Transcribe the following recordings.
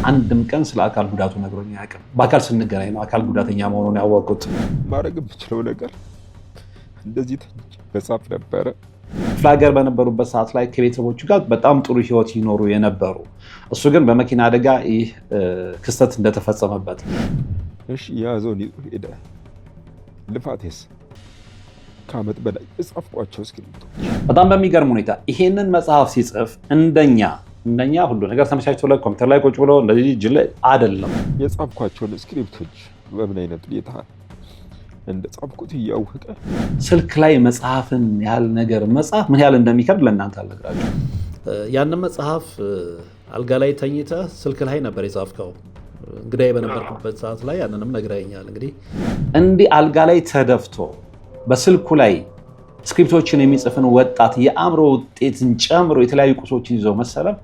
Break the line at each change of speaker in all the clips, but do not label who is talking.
አንድም ቀን ስለ አካል ጉዳቱ ነግሮኝ አያውቅም። በአካል ስንገናኝ ነው አካል ጉዳተኛ መሆኑን ያወቅሁት።
ማድረግ የምችለው ነገር እንደዚህ መጻፍ ነበረ።
ክፍለ ሀገር በነበሩበት ሰዓት ላይ ከቤተሰቦቹ ጋር በጣም ጥሩ ህይወት ይኖሩ የነበሩ፣ እሱ ግን በመኪና አደጋ ይህ ክስተት እንደተፈጸመበት
እሺ የያዘውን ይዞ ሄደ። ልፋቴስ ከዓመት በላይ የጻፍኳቸው እስክሪፕቶች
በጣም በሚገርም ሁኔታ ይሄንን መጽሐፍ ሲጽፍ እንደኛ ሁሉ ነገር ተመቻችቶ ኮምፒውተር ላይ ቁጭ ብሎ እንደዚህ ጅል አይደለም።
የጻፍኳቸውን እስክሪፕቶች በምን አይነት ሁኔታ እንደጻፍኩት እያወቀ
ስልክ ላይ መጽሐፍን ያህል ነገር መጽሐፍ ምን ያህል እንደሚከብድ ለእናንተ አልነግራችሁም። ያንን መጽሐፍ አልጋ ላይ ተኝተህ ስልክ ላይ ነበር የጻፍከው። እንግዲህ በነበርኩበት ሰዓት ላይ ያንንም ነግረኸኛል። እንግዲህ እንዲህ አልጋ ላይ ተደፍቶ በስልኩ ላይ ስክሪፕቶችን የሚጽፍን ወጣት የአእምሮ ውጤትን ጨምሮ የተለያዩ ቁሶችን ይዞ መሰለፍ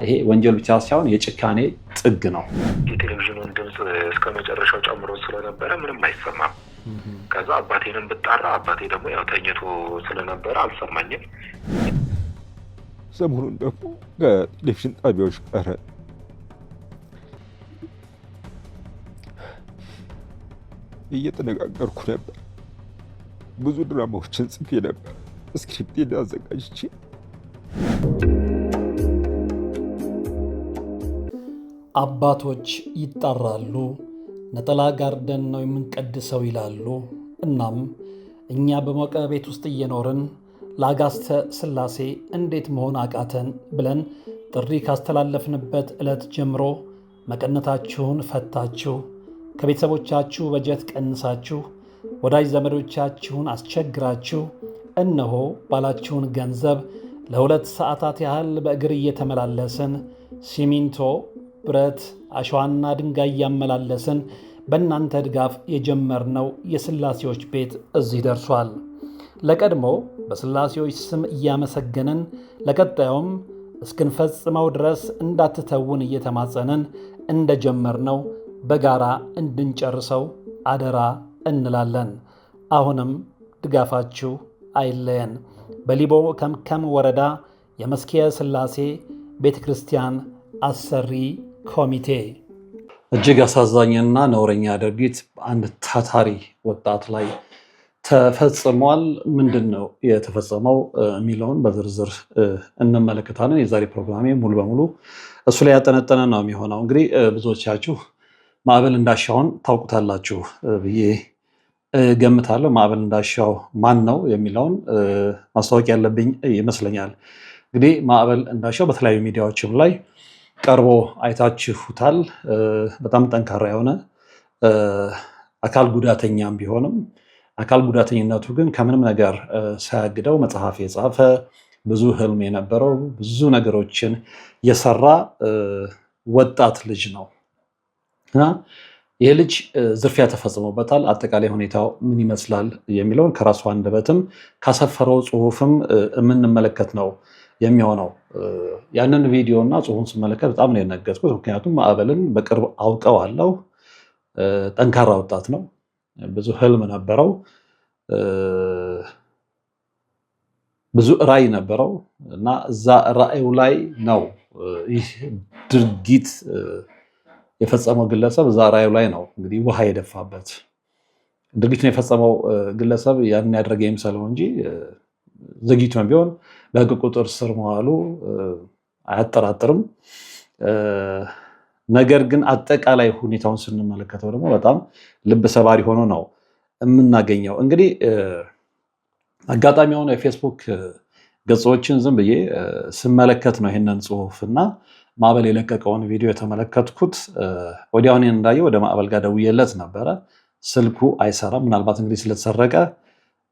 ይሄ ወንጀል ብቻ ሳይሆን የጭካኔ ጥግ ነው።
የቴሌቪዥኑን ድምፅ እስከ መጨረሻው ጨምሮ ስለነበረ ምንም አይሰማም። ከዛ አባቴንም ብጣራ አባቴ ደግሞ ያው ተኝቶ ስለነበረ አልሰማኝም።
ሰሞኑን ደግሞ ከቴሌቪዥን ጣቢያዎች ጋር እየተነጋገርኩ ነበር። ብዙ ድራማዎችን ጽፌ ነበር። ስክሪፕቴን አዘጋጅቼ
አባቶች ይጣራሉ፣ ነጠላ ጋርደን ነው የምንቀድሰው ይላሉ። እናም እኛ በሞቀ ቤት ውስጥ እየኖርን ለአጋስተ ሥላሴ እንዴት መሆን አቃተን ብለን ጥሪ ካስተላለፍንበት ዕለት ጀምሮ መቀነታችሁን ፈታችሁ፣ ከቤተሰቦቻችሁ በጀት ቀንሳችሁ፣ ወዳጅ ዘመዶቻችሁን አስቸግራችሁ እነሆ ባላችሁን ገንዘብ ለ2 ሰዓታት ያህል በእግር እየተመላለስን ሲሚንቶ፣ ብረት፣ አሸዋና ድንጋይ እያመላለስን በእናንተ ድጋፍ የጀመርነው የሥላሴዎች ቤት እዚህ ደርሷል። ለቀድሞ በሥላሴዎች ስም እያመሰገንን ለቀጣዩም እስክንፈጽመው ድረስ እንዳትተውን እየተማጸንን እንደጀመርነው በጋራ እንድንጨርሰው አደራ እንላለን። አሁንም ድጋፋችሁ አይለየን። በሊቦ ከምከም ወረዳ የመስኪየ ሥላሴ ቤተ ክርስቲያን አሰሪ ኮሚቴ።
እጅግ አሳዛኝና ነውረኛ ድርጊት በአንድ ታታሪ ወጣት ላይ ተፈጽሟል። ምንድን ነው የተፈጸመው የሚለውን በዝርዝር እንመለከታለን። የዛሬ ፕሮግራሜ ሙሉ በሙሉ እሱ ላይ ያጠነጠነ ነው የሚሆነው። እንግዲህ ብዙዎቻችሁ ማዕበል እንዳሻውን ታውቁታላችሁ ብዬ ገምታለሁ። ማዕበል እንዳሻው ማን ነው የሚለውን ማስታወቅ ያለብኝ ይመስለኛል። እንግዲህ ማዕበል እንዳሻው በተለያዩ ሚዲያዎችም ላይ ቀርቦ አይታችሁታል። በጣም ጠንካራ የሆነ አካል ጉዳተኛም ቢሆንም አካል ጉዳተኝነቱ ግን ከምንም ነገር ሳያግደው መጽሐፍ የጻፈ ብዙ ህልም የነበረው ብዙ ነገሮችን የሰራ ወጣት ልጅ ነው እና ይህ ልጅ ዝርፊያ ተፈጽሞበታል። አጠቃላይ ሁኔታው ምን ይመስላል የሚለውን ከራሱ አንደበትም ካሰፈረው ጽሁፍም የምንመለከት ነው የሚሆነው። ያንን ቪዲዮ እና ጽሁፉን ስመለከት በጣም ነው የነገጥኩት። ምክንያቱም ማዕበልን በቅርብ አውቀዋለሁ። ጠንካራ ወጣት ነው። ብዙ ህልም ነበረው። ብዙ ራዕይ ነበረው እና እዛ ራዕዩ ላይ ነው ይህ ድርጊት የፈጸመው ግለሰብ። እዛ ራዕዩ ላይ ነው እንግዲህ ውሃ የደፋበት። ድርጊቱን የፈጸመው ግለሰብ ያንን ያደረገ ይምሰለው እንጂ ዘግይቶም ቢሆን በህግ ቁጥጥር ስር መዋሉ አያጠራጥርም። ነገር ግን አጠቃላይ ሁኔታውን ስንመለከተው ደግሞ በጣም ልብ ሰባሪ ሆኖ ነው የምናገኘው። እንግዲህ አጋጣሚ የሆነ የፌስቡክ ገጾችን ዝም ብዬ ስመለከት ነው ይህንን ጽሁፍ እና ማዕበል የለቀቀውን ቪዲዮ የተመለከትኩት። ወዲያውን እንዳየው ወደ ማዕበል ጋር ደውዬለት ነበረ። ስልኩ አይሰራም። ምናልባት እንግዲህ ስለተሰረቀ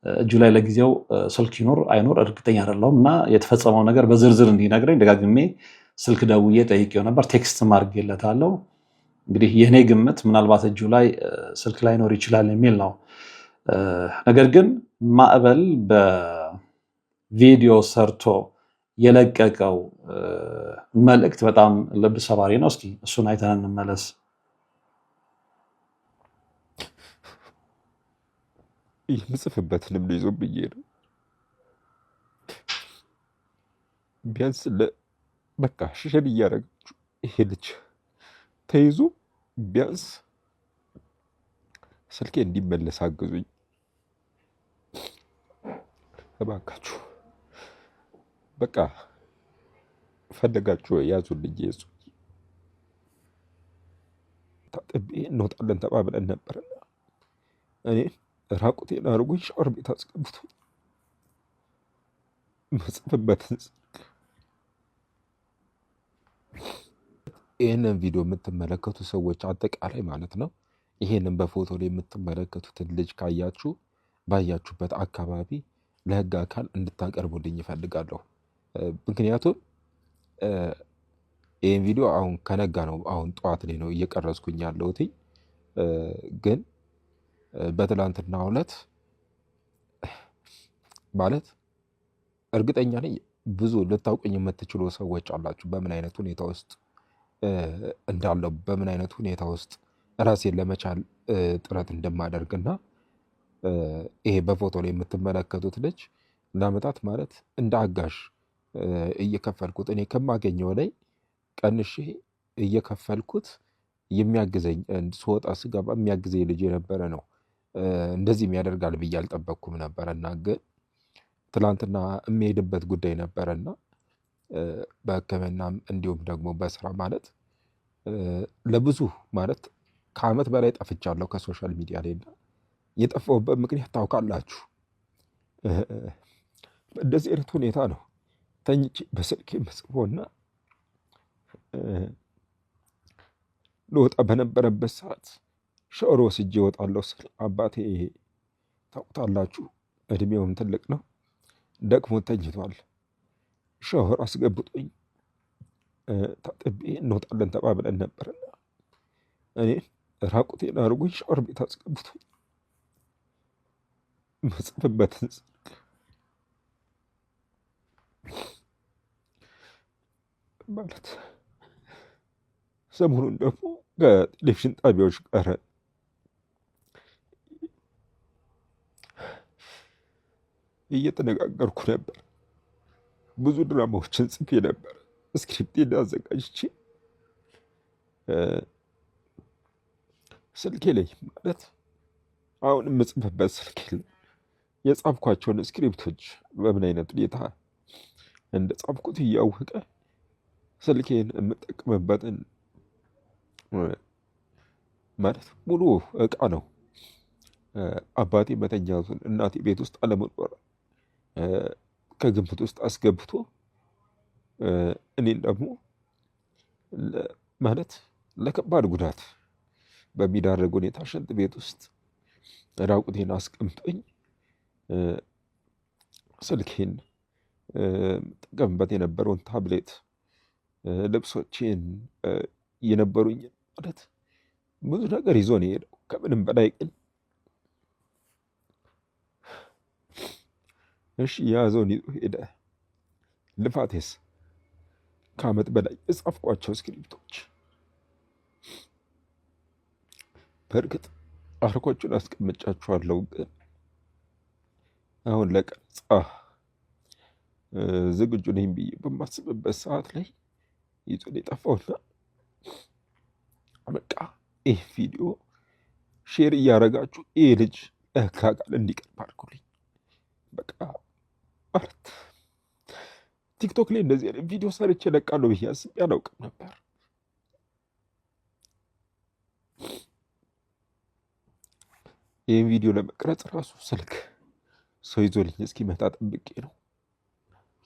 እጁ ላይ ለጊዜው ስልክ ይኖር አይኖር እርግጠኛ አይደለሁም እና የተፈጸመው ነገር በዝርዝር እንዲነግረኝ ደጋግሜ ስልክ ደውዬ ጠይቄው ነበር። ቴክስት አድርጌለታለሁ። እንግዲህ የኔ ግምት ምናልባት እጁ ላይ ስልክ ላይኖር ይችላል የሚል ነው። ነገር ግን ማዕበል በቪዲዮ ሰርቶ የለቀቀው መልእክት በጣም ልብ ሰባሪ ነው። እስኪ እሱን አይተን እንመለስ።
የምጽፍበትንም ልይዞ ብዬ ነው። ቢያንስ በቃ ሽሸል እያደረጋችሁ ይሄ ልጅ ተይዞ ቢያንስ ስልኬ እንዲመለስ አግዙኝ እባካችሁ። በቃ ፈለጋችሁ ያዙልኝ። የሱ ታጥቤ እንወጣለን ተባብለን ነበርና እኔ ራቁቴን አድርጎኝ ሻወር ቤት አስገብቶ መጽፍበትን ይህንን ቪዲዮ የምትመለከቱ ሰዎች አጠቃላይ ማለት ነው፣ ይሄንን በፎቶ ላይ የምትመለከቱትን ልጅ ካያችሁ ባያችሁበት አካባቢ ለህግ አካል እንድታቀርቡልኝ ይፈልጋለሁ። ምክንያቱም ይህን ቪዲዮ አሁን ከነጋ ነው፣ አሁን ጠዋት ላይ ነው እየቀረጽኩኝ ያለሁት። ግን በትላንትናው ዕለት ማለት እርግጠኛ ነኝ ብዙ ልታውቁኝ የምትችሉ ሰዎች አላችሁ፣ በምን አይነት ሁኔታ ውስጥ እንዳለው በምን አይነት ሁኔታ ውስጥ ራሴን ለመቻል ጥረት እንደማደርግና ይሄ በፎቶ ላይ የምትመለከቱት ልጅ ለዓመታት ማለት እንደ አጋዥ እየከፈልኩት እኔ ከማገኘው ላይ ቀንሼ እየከፈልኩት የሚያግዘኝ ስወጣ ስገባ የሚያግዘኝ ልጅ የነበረ ነው። እንደዚህም ያደርጋል ብዬ አልጠበቅኩም ነበረና ግን ትላንትና የሚሄድበት ጉዳይ ነበረና በሕክምናም እንዲሁም ደግሞ በስራ ማለት ለብዙ ማለት ከዓመት በላይ ጠፍቻለሁ ከሶሻል ሚዲያ ላይ እና የጠፋሁበት ምክንያት ታውቃላችሁ። በእንደዚህ አይነት ሁኔታ ነው ተኝቼ በስልክ የምጽፈውና ልወጣ በነበረበት ሰዓት ሻወር ወስጄ እወጣለሁ ስል አባቴ ታውቁታላችሁ፣ እድሜውም ትልቅ ነው፣ ደክሞ ተኝቷል። ሻወር አስገብቶኝ ታጥቤ እንወጣለን ተባብለን ነበርና እኔ ራቁቴን አድርጎኝ ሻወር ቤት አስገብቶኝ መጽፍበትን ስልክ ማለት ሰሞኑን ደግሞ ከቴሌቪዥን ጣቢያዎች ጋር እየተነጋገርኩ ነበር። ብዙ ድራማዎችን ጽፌ ነበር። ስክሪፕቴን አዘጋጅቼ ስልኬ ላይ ማለት አሁን የምጽፍበት ስልኬ ላይ የጻፍኳቸውን ስክሪፕቶች በምን አይነት ሁኔታ እንደ ጻፍኩት እያወቀ ስልኬን የምጠቅምበትን ማለት ሙሉ እቃ ነው አባቴ መተኛቱን እናቴ ቤት ውስጥ አለመኖር ከግምት ውስጥ አስገብቶ እኔን ደግሞ ማለት ለከባድ ጉዳት በሚዳረግ ሁኔታ ሽንት ቤት ውስጥ ራቁቴን አስቀምጦኝ ስልኬን ጠቀምበት የነበረውን ታብሌት ልብሶቼን የነበሩኝ ማለት ብዙ ነገር ይዞ ነው የሄደው። ከምንም በላይ ግን እሺ የያዘውን ይዞ ሄደ። ልፋቴስ ከዓመት በላይ የጻፍኳቸው ስክሪፕቶች በእርግጥ አርኮቹን አስቀምጫችኋለሁ፣ ግን አሁን ለቀረጻ ዝግጁ ነኝ ብዬ በማስብበት ሰዓት ላይ ይዞን የጠፋውና በቃ ይህ ቪዲዮ ሼር እያደረጋችሁ ይህ ልጅ ለህግ አካል እንዲቀርብ አድርጉልኝ። በቃ ማለት ቲክቶክ ላይ እንደዚህ አይነት ቪዲዮ ሰርቼ እለቃለሁ ብዬ አስቤ አላውቅም ነበር። ይህን ቪዲዮ ለመቅረጽ ራሱ ስልክ ሰው ይዞልኝ እስኪመጣ ጠብቄ ነው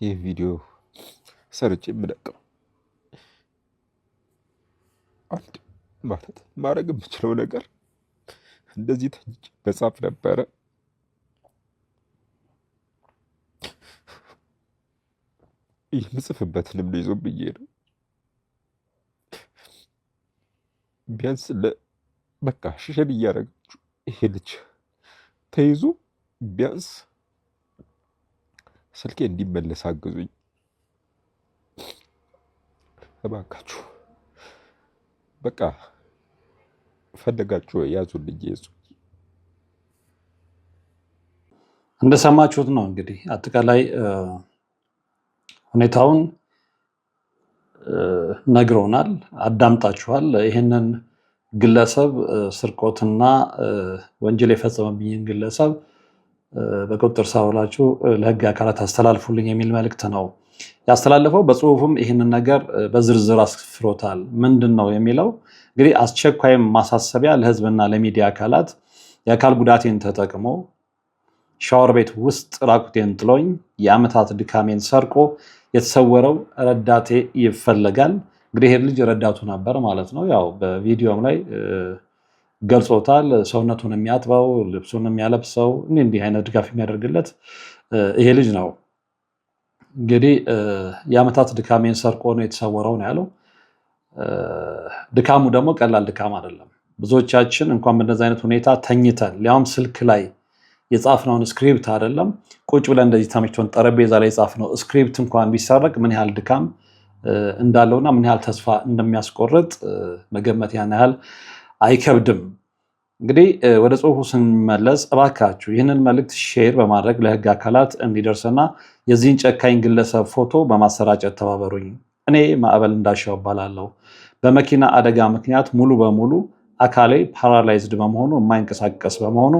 ይህ ቪዲዮ ሰርቼ የምለቀው። አንድ ማለት ማድረግ የምችለው ነገር እንደዚህ ተኝቼ መጻፍ ነበረ። የምጽፍበትንም ልይዞ ብዬ ነው ቢያንስ በቃ ሽሸል እያደረጋችሁ ይሄ ልጅ ተይዞ ቢያንስ ስልኬ እንዲመለስ አግዙኝ እባካችሁ። በቃ ፈለጋችሁ ያዙልኝ። የሱ
እንደሰማችሁት ነው እንግዲህ አጠቃላይ ሁኔታውን ነግሮናል፣ አዳምጣችኋል። ይህንን ግለሰብ ስርቆትና ወንጀል የፈጸመብኝን ግለሰብ በቁጥጥር ስር አውላችሁ ለህግ አካላት አስተላልፉልኝ የሚል መልእክት ነው ያስተላለፈው። በጽሁፍም ይህንን ነገር በዝርዝር አስፍሮታል። ምንድን ነው የሚለው? እንግዲህ አስቸኳይም ማሳሰቢያ ለህዝብና ለሚዲያ አካላት የአካል ጉዳቴን ተጠቅሞ ሻወር ቤት ውስጥ ራቁቴን ጥሎኝ የዓመታት ድካሜን ሰርቆ የተሰወረው ረዳቴ ይፈለጋል። እንግዲህ ይሄ ልጅ ረዳቱ ነበር ማለት ነው። ያው በቪዲዮም ላይ ገልጾታል። ሰውነቱን የሚያጥበው፣ ልብሱን የሚያለብሰው፣ እንዲህ አይነት ድጋፍ የሚያደርግለት ይሄ ልጅ ነው። እንግዲህ የዓመታት ድካሜን ሰርቆ ነው የተሰወረው ነው ያለው። ድካሙ ደግሞ ቀላል ድካም አይደለም። ብዙዎቻችን እንኳን በእንደዚህ አይነት ሁኔታ ተኝተን ሊያውም ስልክ ላይ የጻፍነውን ስክሪፕት አይደለም ቁጭ ብለን እንደዚህ ተመችቶን ጠረጴዛ ላይ የጻፍነው ስክሪፕት እንኳን ቢሰረቅ ምን ያህል ድካም እንዳለውና ምን ያህል ተስፋ እንደሚያስቆርጥ መገመት ያን ያህል አይከብድም። እንግዲህ ወደ ጽሁፉ ስንመለስ እባካችሁ ይህንን መልእክት ሼር በማድረግ ለህግ አካላት እንዲደርስና የዚህን ጨካኝ ግለሰብ ፎቶ በማሰራጨት ተባበሩኝ። እኔ ማዕበል እንዳሻው እባላለሁ። በመኪና አደጋ ምክንያት ሙሉ በሙሉ አካሌ ፓራላይዝድ በመሆኑ የማይንቀሳቀስ በመሆኑ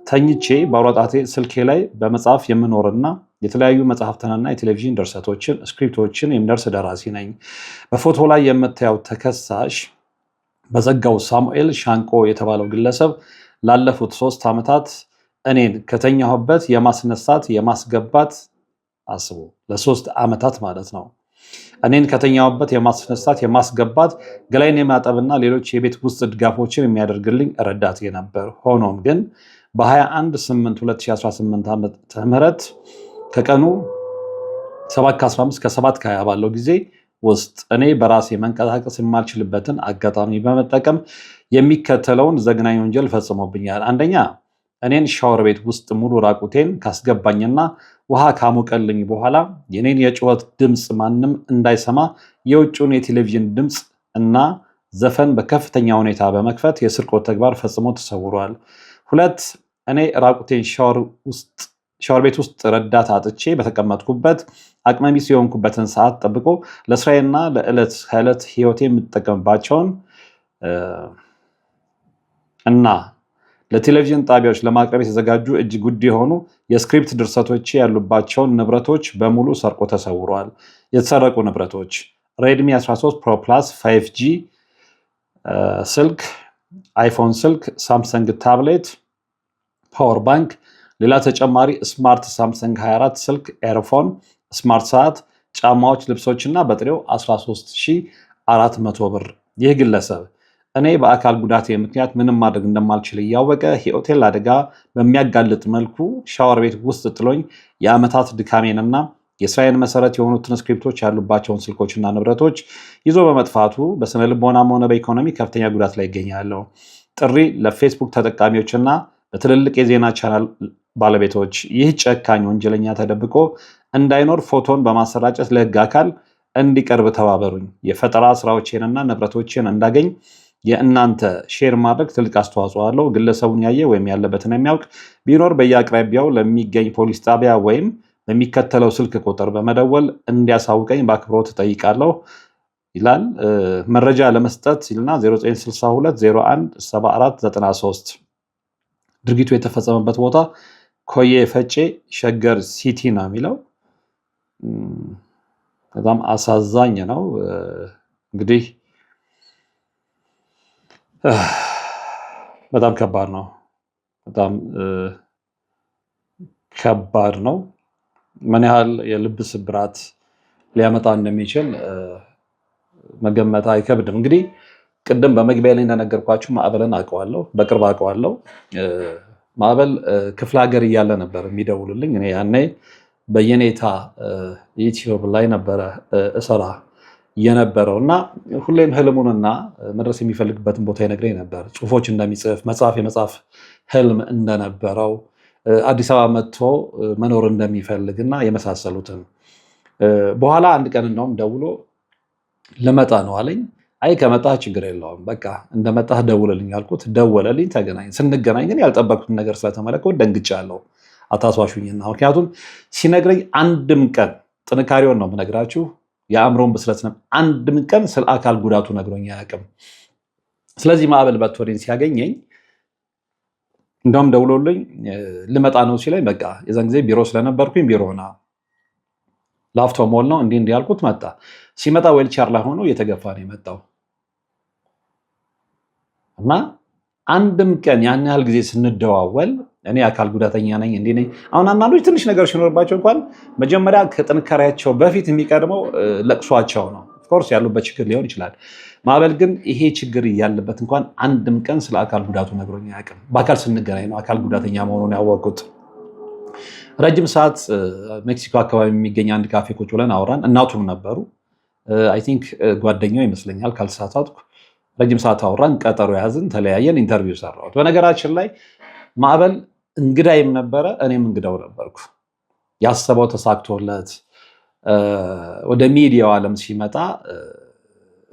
ተኝቼ በአውራጣቴ ስልኬ ላይ በመጽሐፍ የምኖርና የተለያዩ መጽሐፍትንና የቴሌቪዥን ድርሰቶችን ስክሪፕቶችን የሚደርስ ደራሲ ነኝ። በፎቶ ላይ የምታየው ተከሳሽ በዘጋው ሳሙኤል ሻንቆ የተባለው ግለሰብ ላለፉት 3 ዓመታት እኔን ከተኛሁበት የማስነሳት የማስገባት አስቡ፣ ለ3 ዓመታት ማለት ነው። እኔን ከተኛሁበት የማስነሳት የማስገባት ገላይን የማጠብና ሌሎች የቤት ውስጥ ድጋፎችን የሚያደርግልኝ ረዳቴ ነበር። ሆኖም ግን በ21/8/2018 ዓ.ም ከቀኑ 7:15 ከ7:20 ባለው ጊዜ ውስጥ እኔ በራሴ መንቀሳቀስ የማልችልበትን አጋጣሚ በመጠቀም የሚከተለውን ዘግናኝ ወንጀል ፈጽሞብኛል። አንደኛ፣ እኔን ሻወር ቤት ውስጥ ሙሉ ራቁቴን ካስገባኝና ውሃ ካሞቀልኝ በኋላ የኔን የጩኸት ድምፅ ማንም እንዳይሰማ የውጭውን የቴሌቪዥን ድምፅ እና ዘፈን በከፍተኛ ሁኔታ በመክፈት የስርቆት ተግባር ፈጽሞ ተሰውሯል። 2 እኔ ራቁቴን ሻወር ቤት ውስጥ ረዳት አጥቼ በተቀመጥኩበት አቅመቢስ የሆንኩበትን ሰዓት ጠብቆ ለስራዬና ለዕለት ከዕለት ህይወቴ የምጠቀምባቸውን እና ለቴሌቪዥን ጣቢያዎች ለማቅረብ የተዘጋጁ እጅግ ውድ የሆኑ የስክሪፕት ድርሰቶች ያሉባቸውን ንብረቶች በሙሉ ሰርቆ ተሰውሯል። የተሰረቁ ንብረቶች ሬድሚ 13 ፕሮ ፕላስ 5G ስልክ፣ አይፎን ስልክ፣ ሳምሰንግ ታብሌት፣ ፓወር ባንክ፣ ሌላ ተጨማሪ ስማርት ሳምሰንግ 24 ስልክ፣ ኤርፎን፣ ስማርት ሰዓት፣ ጫማዎች፣ ልብሶችና በጥሬው 13400 ብር። ይህ ግለሰብ እኔ በአካል ጉዳቴ ምክንያት ምንም ማድረግ እንደማልችል እያወቀ ህይወቴን ለአደጋ በሚያጋልጥ መልኩ ሻወር ቤት ውስጥ ጥሎኝ የዓመታት ድካሜንና የስራዬን መሰረት የሆኑትን ስክሪፕቶች ያሉባቸውን ስልኮችና ንብረቶች ይዞ በመጥፋቱ በስነ ልቦናም ሆነ በኢኮኖሚ ከፍተኛ ጉዳት ላይ ይገኛለሁ። ጥሪ ለፌስቡክ ተጠቃሚዎችና በትልልቅ የዜና ቻናል ባለቤቶች፣ ይህ ጨካኝ ወንጀለኛ ተደብቆ እንዳይኖር ፎቶን በማሰራጨት ለህግ አካል እንዲቀርብ ተባበሩኝ። የፈጠራ ስራዎቼንና ንብረቶችን እንዳገኝ የእናንተ ሼር ማድረግ ትልቅ አስተዋጽኦ አለው። ግለሰቡን ያየ ወይም ያለበትን የሚያውቅ ቢኖር በየአቅራቢያው ለሚገኝ ፖሊስ ጣቢያ ወይም በሚከተለው ስልክ ቁጥር በመደወል እንዲያሳውቀኝ በአክብሮት እጠይቃለሁ ይላል። መረጃ ለመስጠት ሲልና 0962017493 ድርጊቱ የተፈጸመበት ቦታ ኮዬ ፈጬ ሸገር ሲቲ ነው የሚለው። በጣም አሳዛኝ ነው። እንግዲህ በጣም ከባድ ነው። በጣም ከባድ ነው። ምን ያህል የልብ ስብራት ሊያመጣ እንደሚችል መገመት አይከብድም። እንግዲህ ቅድም በመግቢያ ላይ እንደነገርኳችሁ ማዕበልን አውቀዋለሁ፣ በቅርብ አውቀዋለሁ። ማዕበል ክፍለ ሀገር እያለ ነበር የሚደውልልኝ። እኔ ያኔ በየኔታ ዩቲዩብ ላይ ነበረ እሰራ የነበረው እና ሁሌም ህልሙንና መድረስ የሚፈልግበትን ቦታ ይነግረኝ ነበር። ጽሁፎች እንደሚጽፍ የመጽሐፍ ህልም እንደነበረው አዲስ አበባ መጥቶ መኖር እንደሚፈልግ እና የመሳሰሉትን። በኋላ አንድ ቀን እንደውም ደውሎ ልመጣ ነው አለኝ። አይ ከመጣህ ችግር የለውም በቃ እንደመጣህ ደውልልኝ አልኩት። ደወለልኝ፣ ተገናኝ። ስንገናኝ ግን ያልጠበቅኩት ነገር ስለተመለከው ደንግጫለሁ። አታስዋሹኝና ምክንያቱም ሲነግረኝ አንድም ቀን ጥንካሬውን ነው የምነግራችሁ፣ የአእምሮን ብስለት ነው። አንድም ቀን ስለ አካል ጉዳቱ ነግሮኝ አያውቅም። ስለዚህ ማዕበል በቶሬን ሲያገኘኝ እንደውም ደውሎልኝ ልመጣ ነው ሲለኝ በቃ የዛን ጊዜ ቢሮ ስለነበርኩኝ ቢሮና ላፍቶ ሞል ነው እንዲህ ያልኩት መጣ። ሲመጣ ዌልቸር ላይ ሆኖ እየተገፋ ነው የመጣው እና አንድም ቀን ያን ያህል ጊዜ ስንደዋወል እኔ አካል ጉዳተኛ ነኝ እንዲህ ነኝ። አሁን አንዳንዶች ትንሽ ነገር ሲኖርባቸው እንኳን መጀመሪያ ከጥንካሬያቸው በፊት የሚቀድመው ለቅሷቸው ነው። ኦፍኮርስ ያሉበት ችግር ሊሆን ይችላል። ማዕበል ግን ይሄ ችግር ያለበት እንኳን አንድም ቀን ስለ አካል ጉዳቱ ነግሮኝ አያውቅም። በአካል ስንገናኝ ነው አካል ጉዳተኛ መሆኑን ያወቅሁት። ረጅም ሰዓት ሜክሲኮ አካባቢ የሚገኝ አንድ ካፌ ቁጭ ብለን አውራን። እናቱም ነበሩ። አይ ቲንክ ጓደኛው ይመስለኛል ካልተሳሳትኩ። ረጅም ሰዓት አውራን፣ ቀጠሮ ያዝን፣ ተለያየን፣ ኢንተርቪው ሰራሁት። በነገራችን ላይ ማዕበል እንግዳይም ነበረ፣ እኔም እንግዳው ነበርኩ። ያሰበው ተሳክቶለት ወደ ሚዲያው ዓለም ሲመጣ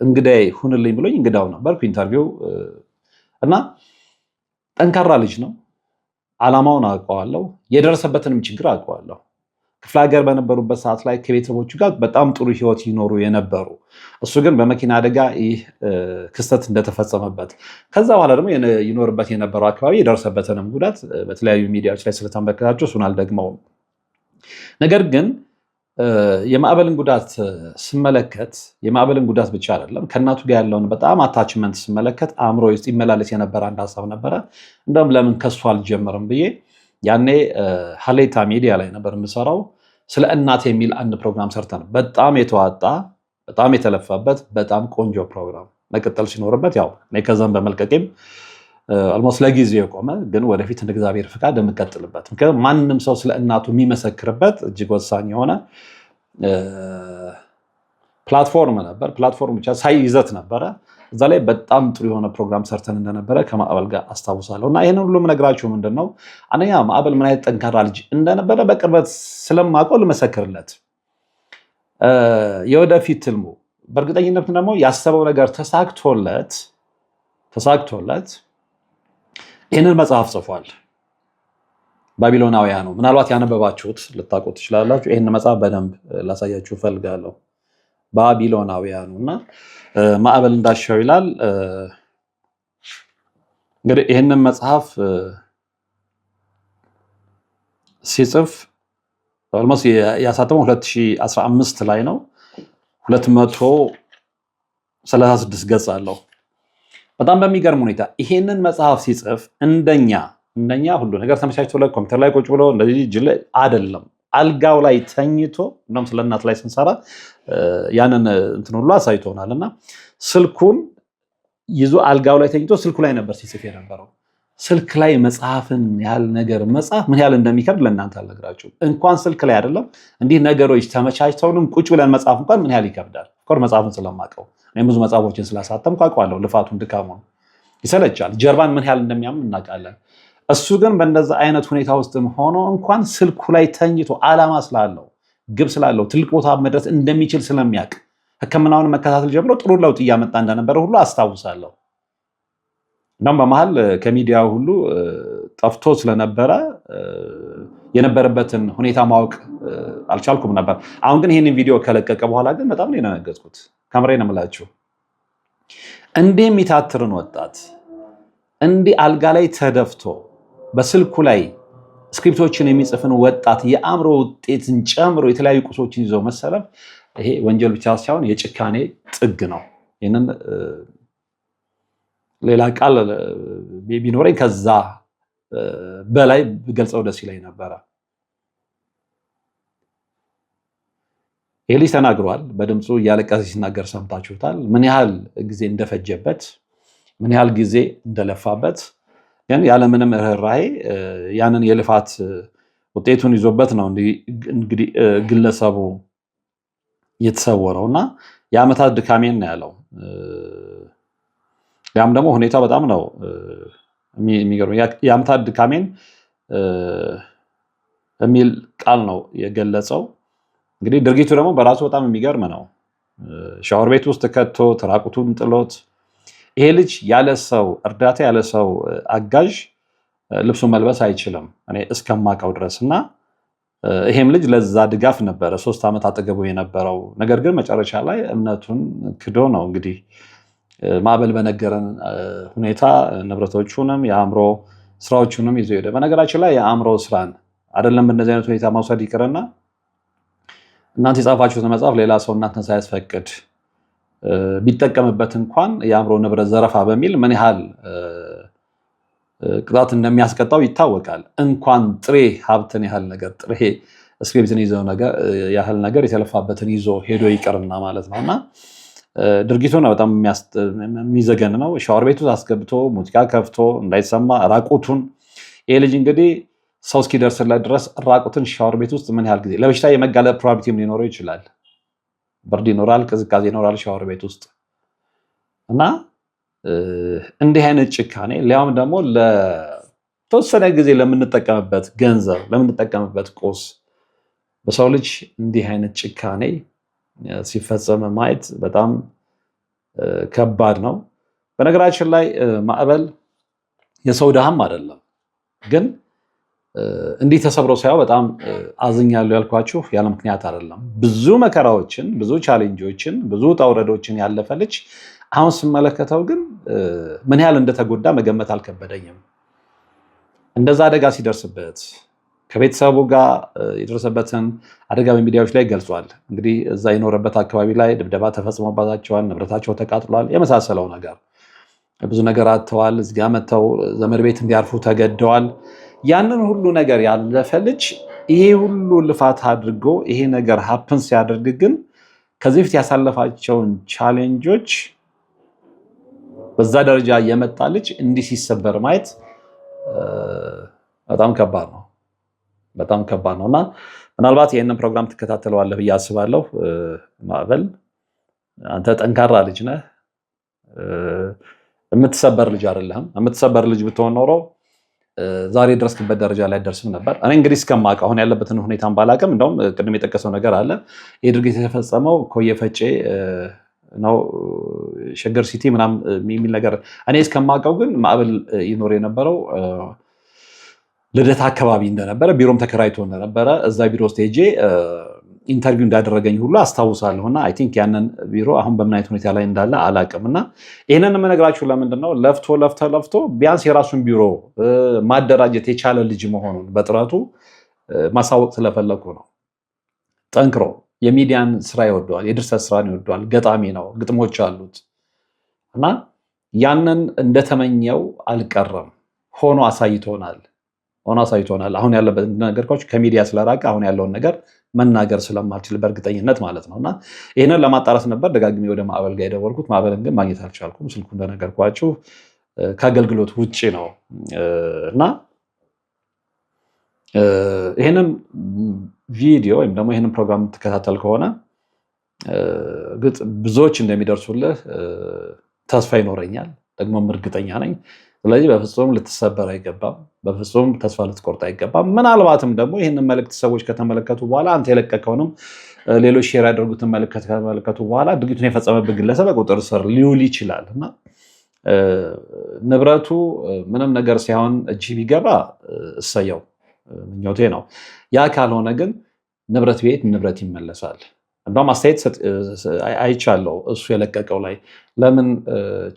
እንግዳይ ሁንልኝ ብሎኝ እንግዳው ነበርኩ። ኢንተርቪው እና ጠንካራ ልጅ ነው። ዓላማውን አውቀዋለሁ፣ የደረሰበትንም ችግር አውቀዋለሁ። ክፍለ ሀገር በነበሩበት ሰዓት ላይ ከቤተሰቦቹ ጋር በጣም ጥሩ ህይወት ይኖሩ የነበሩ፣ እሱ ግን በመኪና አደጋ ይህ ክስተት እንደተፈጸመበት ከዛ በኋላ ደግሞ ይኖርበት የነበረው አካባቢ የደረሰበትንም ጉዳት በተለያዩ ሚዲያዎች ላይ ስለተመለከታቸው እሱን አልደግመውም። ነገር ግን የማዕበልን ጉዳት ስመለከት የማዕበልን ጉዳት ብቻ አይደለም ከእናቱ ጋር ያለውን በጣም አታችመንት ስመለከት አእምሮ ውስጥ ይመላለስ የነበረ አንድ ሀሳብ ነበረ። እንደውም ለምን ከሱ አልጀምርም ብዬ ያኔ ሀሌታ ሚዲያ ላይ ነበር የምሰራው። ስለ እናት የሚል አንድ ፕሮግራም ሰርተን በጣም የተዋጣ በጣም የተለፋበት በጣም ቆንጆ ፕሮግራም መቀጠል ሲኖርበት ያው እኔ ከዛም በመልቀቄም አልሞስት ለጊዜው የቆመ ግን ወደፊት እንደ እግዚአብሔር ፍቃድ የምቀጥልበት ምክንያቱም ማንም ሰው ስለ እናቱ የሚመሰክርበት እጅግ ወሳኝ የሆነ ፕላትፎርም ነበር። ፕላትፎርም ብቻ ሳይ ይዘት ነበረ። እዛ ላይ በጣም ጥሩ የሆነ ፕሮግራም ሰርተን እንደነበረ ከማዕበል ጋር አስታውሳለሁ። እና ይህንን ሁሉ የምነግራችሁ ምንድን ነው፣ አንደኛ ማዕበል ምን አይነት ጠንካራ ልጅ እንደነበረ በቅርበት ስለማውቀው ልመሰክርለት። የወደፊት ትልሙ በእርግጠኝነት ደግሞ ያሰበው ነገር ተሳክቶለት ይህንን መጽሐፍ ጽፏል። ባቢሎናውያኑ ምናልባት ያነበባችሁት ልታውቁት ትችላላችሁ። ይህን መጽሐፍ በደንብ ላሳያችሁ እፈልጋለሁ። ባቢሎናውያኑ እና ማዕበል እንዳሻው ይላል። እንግዲህ ይህንን መጽሐፍ ሲጽፍ ኦልሞስት ያሳተመው 2015 ላይ ነው። 236 ገጽ አለው። በጣም በሚገርም ሁኔታ ይሄንን መጽሐፍ ሲጽፍ እንደኛ ሁሉ ነገር ተመቻችቶለት ኮምፒውተር ላይ ቁጭ ብሎ እንደዚህ ጅል አይደለም። አልጋው ላይ ተኝቶ እንደውም ስለ እናት ላይ ስንሰራ ያንን እንትን ሁሉ አሳይቶናል። እና ስልኩን ይዞ አልጋው ላይ ተኝቶ ስልኩ ላይ ነበር ሲጽፍ የነበረው። ስልክ ላይ መጽሐፍን ያህል ነገር መጽሐፍ ምን ያህል እንደሚከብድ ለእናንተ አልነግራችሁም። እንኳን ስልክ ላይ አይደለም እንዲህ ነገሮች ተመቻችተውንም ቁጭ ብለን መጽሐፍ እንኳን ምን ያህል ይከብዳል። ኮር መጽሐፍን ስለማውቀው እኔም ብዙ መጽሐፎችን ስላሳተምኩ አውቀዋለሁ። ልፋቱን ድካሙን ይሰለቻል። ጀርባን ምን ያህል እንደሚያምን እናውቃለን። እሱ ግን በእንደዛ አይነት ሁኔታ ውስጥም ሆኖ እንኳን ስልኩ ላይ ተኝቶ ዓላማ ስላለው ግብ ስላለው ትልቅ ቦታ መድረስ እንደሚችል ስለሚያውቅ ሕክምናውን መከታተል ጀምሮ ጥሩ ለውጥ እያመጣ እንደነበረ ሁሉ አስታውሳለሁ። እናም በመሀል ከሚዲያ ሁሉ ጠፍቶ ስለነበረ የነበረበትን ሁኔታ ማወቅ አልቻልኩም ነበር። አሁን ግን ይህንን ቪዲዮ ከለቀቀ በኋላ ግን በጣም ነው የደነገጥኩት። ከምሬን ነው የምላችሁ። እንዲህ የሚታትርን ወጣት እንዲህ አልጋ ላይ ተደፍቶ በስልኩ ላይ ስክሪፕቶችን የሚጽፍን ወጣት የአእምሮ ውጤትን ጨምሮ የተለያዩ ቁሶችን ይዞ መሰለፍ ይሄ ወንጀል ብቻ ሳይሆን የጭካኔ ጥግ ነው። ይህንን ሌላ ቃል ቢኖረኝ ከዛ በላይ ገልጸው ደስ ይለኝ ነበረ። ይህ ልጅ ተናግሯል። በድምፁ እያለቀሰ ሲናገር ሰምታችሁታል። ምን ያህል ጊዜ እንደፈጀበት፣ ምን ያህል ጊዜ እንደለፋበት ግን ያለምንም ርኅራኄ ያንን የልፋት ውጤቱን ይዞበት ነው እንግዲህ ግለሰቡ የተሰወረው እና የዓመታት ድካሜን ነው ያለው። ያም ደግሞ ሁኔታው በጣም ነው የሚገርመው። የዓመታት ድካሜን የሚል ቃል ነው የገለጸው። እንግዲህ ድርጊቱ ደግሞ በራሱ በጣም የሚገርም ነው። ሻወር ቤት ውስጥ ከቶ ተራቁቱን ጥሎት ይሄ ልጅ ያለ ሰው እርዳታ ያለ ሰው አጋዥ ልብሱን መልበስ አይችልም እኔ እስከማውቀው ድረስ እና ይሄም ልጅ ለዛ ድጋፍ ነበረ 3 ዓመት አጠገቡ የነበረው። ነገር ግን መጨረሻ ላይ እምነቱን ክዶ ነው እንግዲህ ማዕበል በነገረን ሁኔታ ንብረቶቹንም የአእምሮ ስራዎቹንም ይዞ ሄደ። በነገራችን ላይ የአእምሮ ስራን አይደለም እንደዚህ አይነት ሁኔታ መውሰድ ይቅርና እናንተ የጻፋችሁትን መጽሐፍ ሌላ ሰው እናንተን ሳያስፈቅድ ቢጠቀምበት እንኳን የአእምሮ ንብረት ዘረፋ በሚል ምን ያህል ቅጣት እንደሚያስቀጣው ይታወቃል። እንኳን ጥሬ ሀብትን ያህል ነገር ጥሬ ስክሪፕትን ይዘው ነገር ያህል ነገር የተለፋበትን ይዞ ሄዶ ይቅርና ማለት ነውና ድርጊቱ ነው በጣም የሚዘገን ነው። ሻወር ቤት ውስጥ አስገብቶ ሙዚቃ ከፍቶ እንዳይሰማ ራቁቱን ይሄ ልጅ እንግዲህ ሰው እስኪደርስለት ድረስ ራቁትን ሻወር ቤት ውስጥ ምን ያህል ጊዜ ለበሽታ የመጋለጥ ፕሮባቢሊቲም ሊኖረው ይችላል። ብርድ ይኖራል፣ ቅዝቃዜ ይኖራል ሻወር ቤት ውስጥ እና እንዲህ አይነት ጭካኔ ሊያውም ደግሞ ለተወሰነ ጊዜ ለምንጠቀምበት ገንዘብ ለምንጠቀምበት ቁስ በሰው ልጅ እንዲህ አይነት ጭካኔ ሲፈጸም ማየት በጣም ከባድ ነው። በነገራችን ላይ ማዕበል የሰው ድሃም አይደለም፣ ግን እንዲህ ተሰብሮ ሳይሆን በጣም አዝኛለሁ ያልኳችሁ ያለ ምክንያት አይደለም። ብዙ መከራዎችን፣ ብዙ ቻሌንጆችን፣ ብዙ ውጣ ውረዶችን ያለፈ ልጅ አሁን ስመለከተው ግን ምን ያህል እንደተጎዳ መገመት አልከበደኝም። እንደዛ አደጋ ሲደርስበት ከቤተሰቡ ጋር የደረሰበትን አደጋ በሚዲያዎች ላይ ገልጿል። እንግዲህ እዛ የኖረበት አካባቢ ላይ ድብደባ ተፈጽሞባቸዋል፣ ንብረታቸው ተቃጥሏል፣ የመሳሰለው ነገር ብዙ ነገር አጥተዋል። እዚጋ መጥተው ዘመድ ቤት እንዲያርፉ ተገደዋል። ያንን ሁሉ ነገር ያለፈ ልጅ ይሄ ሁሉ ልፋት አድርጎ ይሄ ነገር ሀፕን ሲያደርግ ግን ከዚህ በፊት ያሳለፋቸውን ቻሌንጆች በዛ ደረጃ የመጣ ልጅ እንዲህ ሲሰበር ማየት በጣም ከባድ ነው። በጣም ከባድ ነው እና ምናልባት ይህንን ፕሮግራም ትከታተለዋለህ ብዬ አስባለሁ። ማዕበል አንተ ጠንካራ ልጅ ነህ፣ የምትሰበር ልጅ አይደለህም። የምትሰበር ልጅ ብትሆን ኖሮ ዛሬ የደረስክበት ደረጃ ላይ ደርስም ነበር። እኔ እንግዲህ እስከማውቅ አሁን ያለበትን ሁኔታን ባላቅም፣ እንደውም ቅድም የጠቀሰው ነገር አለ። ይህ ድርጊት የተፈጸመው ኮየ ፈጬ ነው፣ ሸገር ሲቲ ምናምን የሚል ነገር እኔ እስከማውቀው ግን ማዕበል ይኖር የነበረው ልደታ አካባቢ እንደነበረ ቢሮም ተከራይቶ እንደነበረ እዛ ቢሮ ውስጥ ሄጄ ኢንተርቪው እንዳደረገኝ ሁሉ አስታውሳለሁ። እና አይ ቲንክ ያንን ቢሮ አሁን በምን አይነት ሁኔታ ላይ እንዳለ አላውቅም። እና ይህንን የምነግራችሁ ለምንድን ነው ለፍቶ ቢያንስ የራሱን ቢሮ ማደራጀት የቻለ ልጅ መሆኑን በጥረቱ ማሳወቅ ስለፈለኩ ነው። ጠንክሮ የሚዲያን ስራ ይወደዋል፣ የድርሰት ስራን ይወደዋል፣ ገጣሚ ነው፣ ግጥሞች አሉት እና ያንን እንደተመኘው አልቀረም፣ ሆኖ አሳይቶናል። አሁን ያለበት ነገርኳችሁ ከሚዲያ ስለራቀ አሁን ያለውን ነገር መናገር ስለማልችል በእርግጠኝነት ማለት ነው። እና ይህንን ለማጣራት ነበር ደጋግሜ ወደ ማዕበል ጋር የደወልኩት። ማዕበልን ግን ማግኘት አልቻልኩም። ስልኩ እንደነገርኳችሁ ከአገልግሎት ውጭ ነው እና ይህንን ቪዲዮ ወይም ደግሞ ይህንን ፕሮግራም የምትከታተል ከሆነ ብዙዎች እንደሚደርሱልህ ተስፋ ይኖረኛል፣ ደግሞም እርግጠኛ ነኝ። ስለዚህ በፍጹም ልትሰበር አይገባም፣ በፍጹም ተስፋ ልትቆርጥ አይገባም። ምናልባትም ደግሞ ይህንን መልእክት ሰዎች ከተመለከቱ በኋላ አንተ የለቀቀውንም ሌሎች ሼር ያደርጉትን መልእክት ከተመለከቱ በኋላ ድርጊቱን የፈጸመበት ግለሰብ በቁጥጥር ስር ሊውል ይችላል እና ንብረቱ ምንም ነገር ሳይሆን እጅ ቢገባ እሰየው፣ ምኞቴ ነው። ያ ካልሆነ ግን ንብረት ቤት ንብረት ይመለሳል። እንደውም አስተያየት አይቻለው እሱ የለቀቀው ላይ ለምን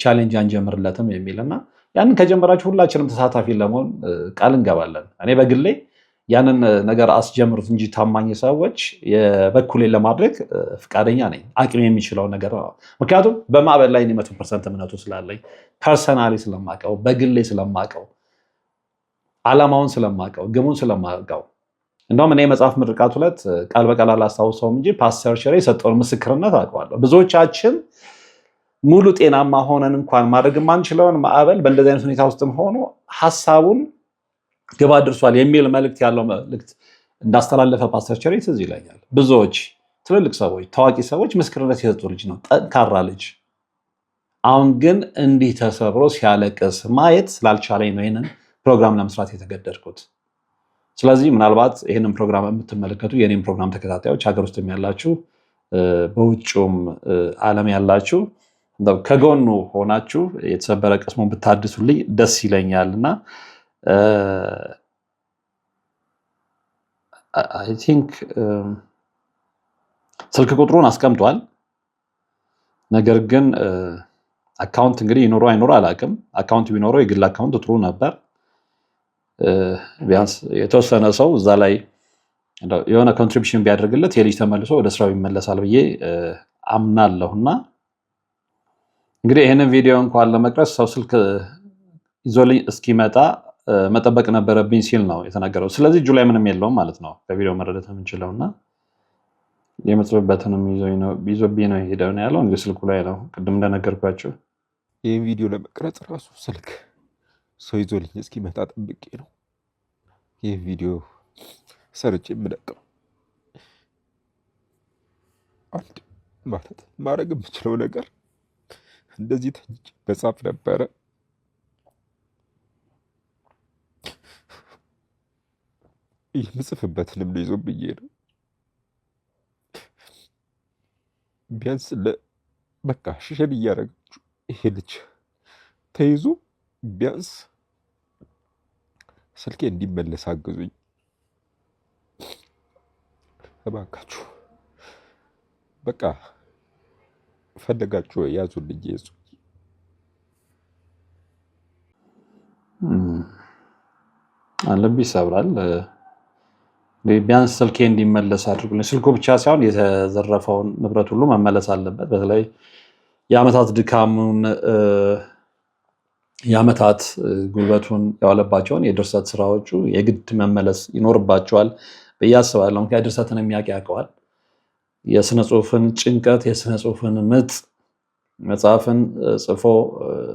ቻሌንጅ አንጀምርለትም የሚልና ያንን ከጀመራችሁ ሁላችንም ተሳታፊ ለመሆን ቃል እንገባለን። እኔ በግሌ ያንን ነገር አስጀምሩት እንጂ ታማኝ ሰዎች የበኩሌን ለማድረግ ፍቃደኛ ነኝ፣ አቅም የሚችለው ነገር ነው። ምክንያቱም በማዕበል ላይ 100% እምነቱ ስላለኝ፣ ፐርሰናሊ ስለማቀው፣ በግሌ ስለማቀው፣ ዓላማውን ስለማቀው፣ ግሙን ስለማቀው። እንደውም እኔ መጽሐፍ ምርቃቱ ዕለት ቃል በቃል አላስታውሰውም እንጂ ፓስተር ሽሬ የሰጠውን ምስክርነት አውቀዋለሁ። ብዙዎቻችን ሙሉ ጤናማ ሆነን እንኳን ማድረግ የማንችለውን ማዕበል በእንደዚህ አይነት ሁኔታ ውስጥም ሆኖ ሀሳቡን ግብ አድርሷል የሚል መልእክት ያለው መልእክት እንዳስተላለፈ ፓስተር ቸሬ ትዝ ይለኛል። ብዙዎች ትልልቅ ሰዎች፣ ታዋቂ ሰዎች ምስክርነት የሰጡ ልጅ ነው፣ ጠንካራ ልጅ። አሁን ግን እንዲህ ተሰብሮ ሲያለቅስ ማየት ስላልቻለኝ ነው ይህንን ፕሮግራም ለመስራት የተገደድኩት። ስለዚህ ምናልባት ይህንን ፕሮግራም የምትመለከቱ የኔም ፕሮግራም ተከታታዮች ሀገር ውስጥ ያላችሁ በውጭም ዓለም ያላችሁ ከጎኑ ሆናችሁ የተሰበረ ቅስሙን ብታድሱልኝ ደስ ይለኛል እና አይ ቲንክ ስልክ ቁጥሩን አስቀምጧል። ነገር ግን አካውንት እንግዲህ ይኖረው አይኖረው አላውቅም። አካውንት ቢኖረው የግል አካውንት ጥሩ ነበር። ቢያንስ የተወሰነ ሰው እዛ ላይ የሆነ ኮንትሪቢሽን ቢያደርግለት የልጅ ተመልሶ ወደ ስራው ይመለሳል ብዬ አምናለሁና እንግዲህ ይህንን ቪዲዮ እንኳን ለመቅረጽ ሰው ስልክ ይዞልኝ እስኪመጣ መጠበቅ ነበረብኝ ሲል ነው የተናገረው። ስለዚህ እጁ ላይ ምንም የለውም ማለት ነው ከቪዲዮ መረዳት የምንችለውና የመጽበበትንም ይዞብኝ ነው የሄደው ነው ያለው። እንግዲህ ስልኩ ላይ ነው ቅድም እንደነገርኳቸው።
ይህን ቪዲዮ ለመቅረጽ ራሱ ስልክ ሰው ይዞልኝ እስኪመጣ ጠብቄ ነው ይህ ቪዲዮ ሰርቼ የምለቀው። አንድ ማለት ማድረግ የምችለው ነገር እንደዚህ ተኝቼ መጻፍ ነበረ። የምጽፍበትንም ልይዞ ብዬ ነው። ቢያንስ በቃ ሽሸል እያደረጋችሁ ይሄ ልጅ ተይዞ ቢያንስ ስልኬ እንዲመለስ አግዙኝ እባካችሁ። በቃ ፈለጋችሁ ያዙልኝ። የሱ
ልብ ይሰብራል። ቢያንስ ስልኬ እንዲመለስ አድርጉልኝ። ስልኩ ብቻ ሳይሆን የተዘረፈውን ንብረት ሁሉ መመለስ አለበት። በተለይ የዓመታት ድካሙን የዓመታት ጉልበቱን ያዋለባቸውን የድርሰት ስራዎቹ የግድ መመለስ ይኖርባቸዋል ብዬ አስባለሁ። ምክንያት ድርሰትን የሚያውቅ ያውቀዋል። የስነ ጽሁፍን ጭንቀት፣ የስነ ጽሁፍን ምጥ፣ መጽሐፍን ጽፎ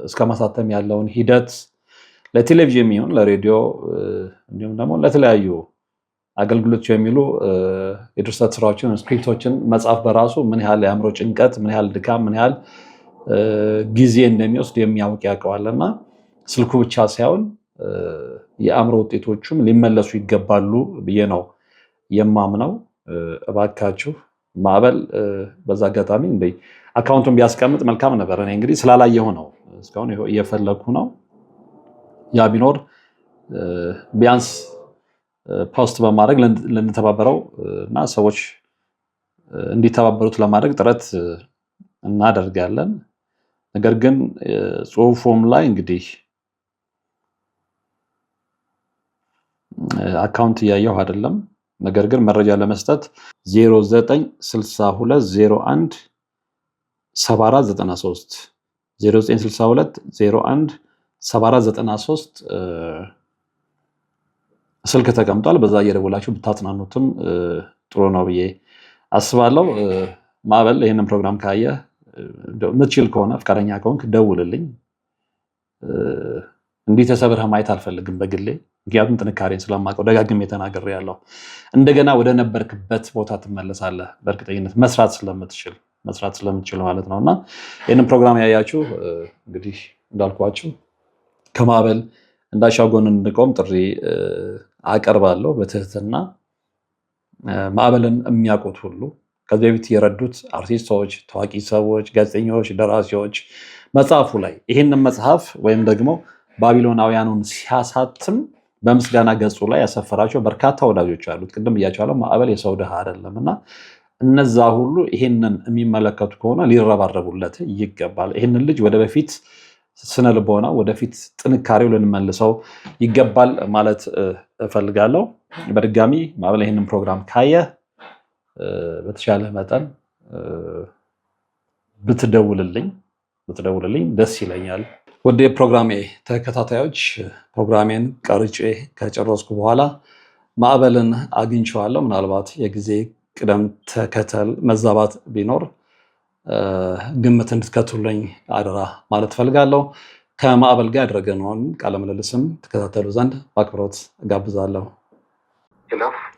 እስከ ማሳተም ያለውን ሂደት ለቴሌቪዥን የሚሆን ለሬዲዮ እንዲሁም ደግሞ ለተለያዩ አገልግሎት የሚሉ የድርሰት ስራዎችን ስክሪፕቶችን መጽሐፍ በራሱ ምን ያህል የአእምሮ ጭንቀት፣ ምን ያህል ድካም፣ ምን ያህል ጊዜ እንደሚወስድ የሚያውቅ ያውቀዋል እና ስልኩ ብቻ ሳይሆን የአእምሮ ውጤቶቹም ሊመለሱ ይገባሉ ብዬ ነው የማምነው። እባካችሁ ማዕበል በዛ አጋጣሚ አካውንቱን ቢያስቀምጥ መልካም ነበር። እኔ እንግዲህ ስላላየሁ ነው እስካሁን እየፈለግኩ ነው። ያ ቢኖር ቢያንስ ፖስት በማድረግ ልንተባበረው እና ሰዎች እንዲተባበሩት ለማድረግ ጥረት እናደርጋለን። ነገር ግን ጽሁፉም ላይ እንግዲህ አካውንት እያየሁ አይደለም። ነገር ግን መረጃ ለመስጠት 096201 7493 0962 01 7493 ስልክ ተቀምጧል። በዛ እየደወላችሁ ብታጽናኑትም ጥሩ ነው ብዬ አስባለሁ። ማዕበል ይህንን ፕሮግራም ካየ ምትችል ከሆነ ፈቃደኛ ከሆንክ ደውልልኝ። እንዲህ ተሰብረህ ማየት አልፈልግም በግሌ፣ ምክንያቱም ጥንካሬን ስለማውቀው ደጋግሜ ተናግሬያለሁ። እንደገና ወደ ነበርክበት ቦታ ትመለሳለህ በእርግጠኝነት መስራት ስለምትችል ማለት ነው። እና ይህንን ፕሮግራም ያያችሁ እንግዲህ እንዳልኳችሁ ከማዕበል እንዳሻው ጎን እንድንቆም ጥሪ አቀርባለሁ በትህትና። ማዕበልን የሚያውቁት ሁሉ ከዚህ በፊት የረዱት አርቲስቶች፣ ታዋቂ ሰዎች፣ ጋዜጠኞች፣ ደራሲዎች መጽሐፉ ላይ ይህንን መጽሐፍ ወይም ደግሞ ባቢሎናውያኑን ሲያሳትም በምስጋና ገጹ ላይ ያሰፈራቸው በርካታ ወዳጆች አሉት። ቅድም ብያቸዋለሁ፣ ማዕበል የሰው ድሃ አይደለም እና እነዛ ሁሉ ይህንን የሚመለከቱ ከሆነ ሊረባረቡለት ይገባል። ይህንን ልጅ ወደ በፊት ስነ ልቦና ወደፊት ጥንካሬው ልንመልሰው ይገባል ማለት እፈልጋለሁ። በድጋሚ ማዕበል ይህንን ፕሮግራም ካየ በተሻለ መጠን ብትደውልልኝ ደስ ይለኛል። ወደ ፕሮግራሜ ተከታታዮች ፕሮግራሜን ቀርጬ ከጨረስኩ በኋላ ማዕበልን አግኝቼዋለሁ። ምናልባት የጊዜ ቅደም ተከተል መዛባት ቢኖር ግምት እንድትከቱልኝ አደራ ማለት ፈልጋለሁ። ከማዕበል ጋር ያደረግነውን ቃለ ምልልስም ተከታተሉ ዘንድ በአክብሮት እጋብዛለሁ።